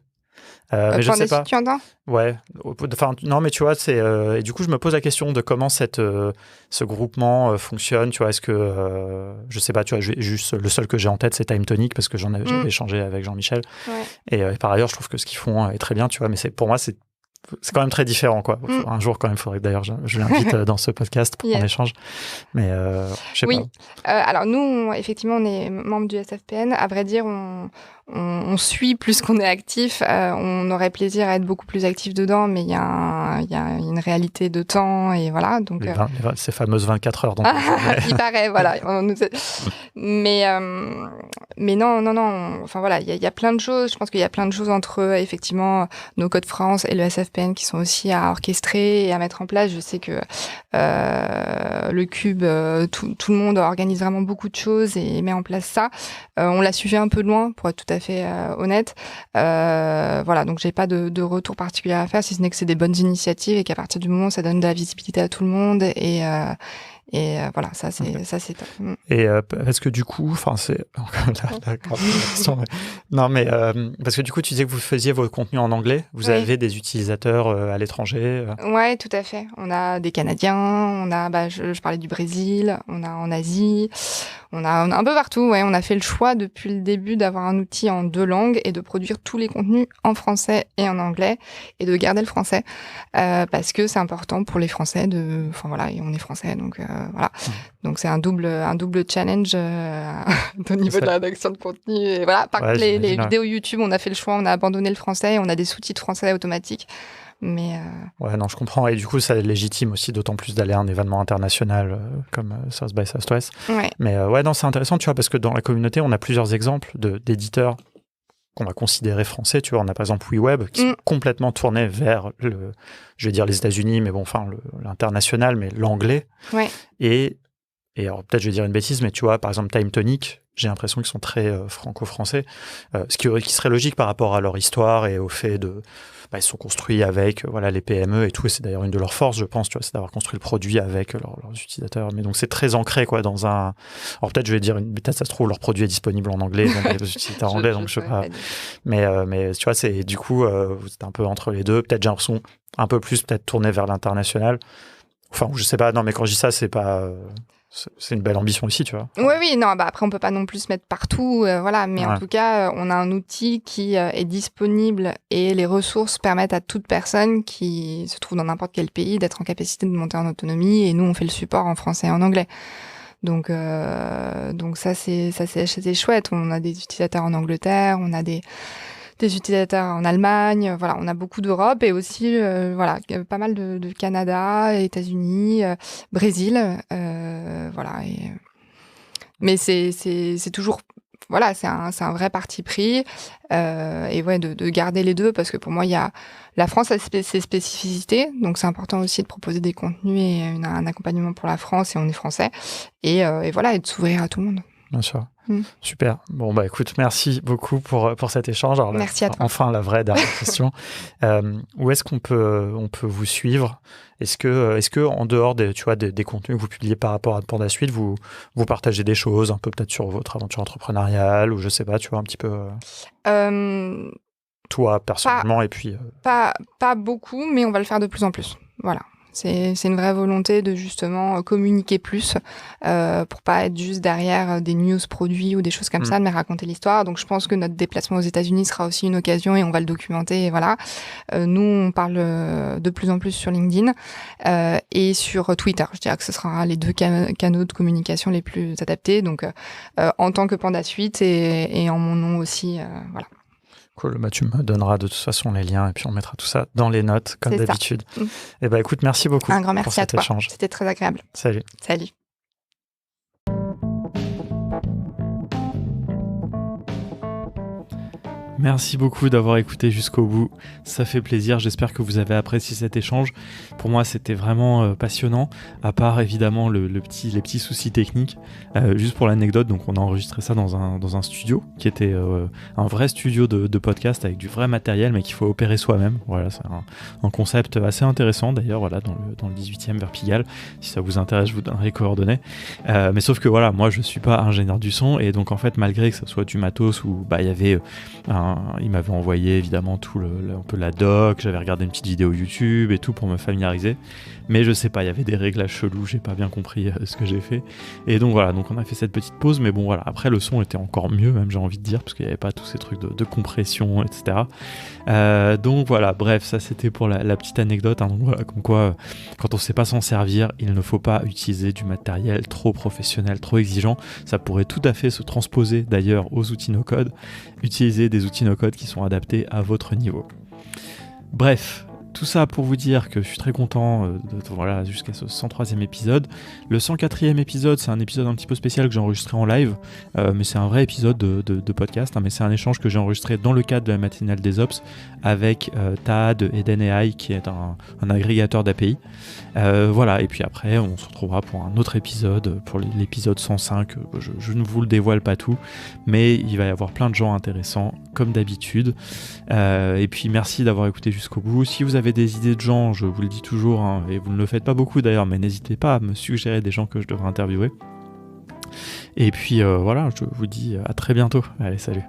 Mais je sais pas. Tu entends? Ouais. Enfin, non, mais tu vois, et du coup, je me pose la question de comment ce groupement fonctionne. Tu vois, est-ce que je sais pas. Tu vois, juste le seul que j'ai en tête, c'est Time Tonic parce que j'avais échangé avec Jean-Michel. Ouais. Et par ailleurs, je trouve que ce qu'ils font est très bien. Tu vois, mais pour moi, c'est quand même très différent, quoi. Un jour, quand même, il faudrait que d'ailleurs je l'invite dans ce podcast pour qu'on échange. Mais je sais pas. Alors nous, effectivement, on est membre du SFPN. À vrai dire, on suit plus qu'on est actif. On aurait plaisir à être beaucoup plus actif dedans, mais il y a une réalité de temps et voilà. Donc ces fameuses 24 heures. Donc, il paraît, voilà. Mais non. Enfin voilà, il y a plein de choses. Je pense qu'il y a plein de choses entre effectivement No Code France et le SFPN qui sont aussi à orchestrer et à mettre en place. Je sais que le Cube, tout le monde organise vraiment beaucoup de choses et met en place ça. On l'a suivi un peu de loin, pour être tout à fait honnête. Voilà, donc j'ai pas de retour particulier à faire, si ce n'est que c'est des bonnes initiatives et qu'à partir du moment où ça donne de la visibilité à tout le monde et voilà, ça c'est top. Et parce que du coup, enfin c'est la question. Non mais parce que du coup, tu disais que vous faisiez vos contenus en anglais. Vous avez des utilisateurs à l'étranger. Ouais, tout à fait. On a des Canadiens, on a, je parlais du Brésil, on a en Asie. On a un peu partout, ouais. On a fait le choix depuis le début d'avoir un outil en 2 langues et de produire tous les contenus en français et en anglais et de garder le français parce que c'est important pour les Français enfin voilà, et on est français donc voilà. Donc c'est un double challenge au niveau de la rédaction de contenu et voilà. Par contre les vidéos YouTube, on a fait le choix, on a abandonné le français et on a des sous-titres français automatiques. Mais ouais, non, je comprends. Et du coup, ça légitime aussi d'autant plus d'aller à un événement international comme South by Southwest. Ouais. Mais ouais, non, c'est intéressant, tu vois, parce que dans la communauté, on a plusieurs exemples d'éditeurs qu'on va considérer français. Tu vois, on a par exemple WeWeb qui sont complètement tournés vers je vais dire les États-Unis, mais bon, enfin l'international, mais l'anglais. Ouais. Et alors peut-être je vais dire une bêtise, mais tu vois, par exemple Time Tonic, j'ai l'impression qu'ils sont très franco-français, ce qui serait logique par rapport à leur histoire et au fait ils sont construits avec les PME et tout, et c'est d'ailleurs une de leurs forces, je pense, tu vois, c'est d'avoir construit le produit avec leurs utilisateurs. Mais donc c'est très ancré, quoi, dans un. Alors peut-être je vais dire peut-être ça se trouve leur produit est disponible en anglais, donc les utilisateurs anglais, donc je sais pas. Mais tu vois, c'est du coup vous êtes un peu entre les deux. Peut-être j'ai l'impression un peu plus peut-être tourné vers l'international. Enfin, je sais pas. Non, mais quand je dis ça, c'est pas. C'est une belle ambition aussi, tu vois. Oui, non, après on peut pas non plus se mettre partout, voilà, mais en tout cas, on a un outil qui est disponible et les ressources permettent à toute personne qui se trouve dans n'importe quel pays d'être en capacité de monter en autonomie et nous on fait le support en français et en anglais. Donc ça c'est chouette, on a des utilisateurs en Angleterre, on a des utilisateurs en Allemagne, voilà, on a beaucoup d'Europe et aussi pas mal de Canada, États-Unis, Brésil, voilà. Mais c'est toujours c'est un vrai parti pris et de garder les deux parce que pour moi la France a ses spécificités, donc c'est important aussi de proposer des contenus et un accompagnement pour la France et on est français et voilà, et de s'ouvrir à tout le monde. Bien sûr. Super. Bon, écoute, merci beaucoup pour cet échange. Alors, merci à toi. Enfin, la vraie dernière question. Où est-ce qu'on peut vous suivre? Est-ce que en dehors des contenus que vous publiez par rapport à PandaSuite, vous partagez des choses, un peu peut-être sur votre aventure entrepreneuriale ou je sais pas, tu vois, un petit peu toi, personnellement, et puis... Pas beaucoup, mais on va le faire de plus en plus. Voilà. C'est une vraie volonté de justement communiquer plus pour pas être juste derrière des news produits ou des choses comme ça, mais raconter l'histoire. Donc je pense que notre déplacement aux États-Unis sera aussi une occasion et on va le documenter. Et voilà. Nous, on parle de plus en plus sur LinkedIn et sur Twitter. Je dirais que ce sera les 2 canaux de communication les plus adaptés. Donc en tant que PandaSuite et en mon nom aussi. Voilà. Cool, tu me donneras de toute façon les liens et puis on mettra tout ça dans les notes comme d'habitude. Et écoute, merci beaucoup. Un grand merci pour cet à toi. échange. C'était très agréable. Salut. Salut. Merci beaucoup d'avoir écouté jusqu'au bout, ça fait plaisir, j'espère que vous avez apprécié cet échange. Pour moi c'était vraiment passionnant, à part évidemment les petits soucis techniques. Juste pour l'anecdote, donc on a enregistré ça dans un studio qui était un vrai studio de podcast avec du vrai matériel mais qu'il faut opérer soi-même. Voilà, c'est un concept assez intéressant d'ailleurs, voilà, dans le 18e vers Pigalle. Si ça vous intéresse, je vous donnerai les coordonnées. Mais sauf que voilà, moi je suis pas ingénieur du son et donc en fait malgré que ça soit du matos où il y avait il m'avait envoyé évidemment un peu la doc, j'avais regardé une petite vidéo YouTube et tout pour me familiariser, mais je sais pas, il y avait des réglages chelous, j'ai pas bien compris ce que j'ai fait, et donc voilà, donc on a fait cette petite pause, mais bon voilà, après le son était encore mieux même, j'ai envie de dire, parce qu'il n'y avait pas tous ces trucs de compression, etc. Donc voilà, bref, ça c'était pour la petite anecdote, hein, donc voilà, comme quoi quand on sait pas s'en servir, il ne faut pas utiliser du matériel trop professionnel, trop exigeant. Ça pourrait tout à fait se transposer d'ailleurs aux outils no-code. Utilisez des outils no-code qui sont adaptés à votre niveau. Bref, tout ça pour vous dire que je suis très content voilà, jusqu'à ce 103e épisode. Le 104e épisode, c'est un épisode un petit peu spécial que j'ai enregistré en live, mais c'est un vrai épisode de podcast, hein, mais c'est un échange que j'ai enregistré dans le cadre de la matinale des Ops avec Taha de Eden AI, qui est un agrégateur d'API. Voilà, et puis après, on se retrouvera pour un autre épisode, pour l'épisode 105. Je ne vous le dévoile pas tout, mais il va y avoir plein de gens intéressants, comme d'habitude. Et puis merci d'avoir écouté jusqu'au bout. Si vous avez des idées de gens, je vous le dis toujours, hein, et vous ne le faites pas beaucoup d'ailleurs, mais n'hésitez pas à me suggérer des gens que je devrais interviewer. Et puis voilà, je vous dis à très bientôt. Allez, salut.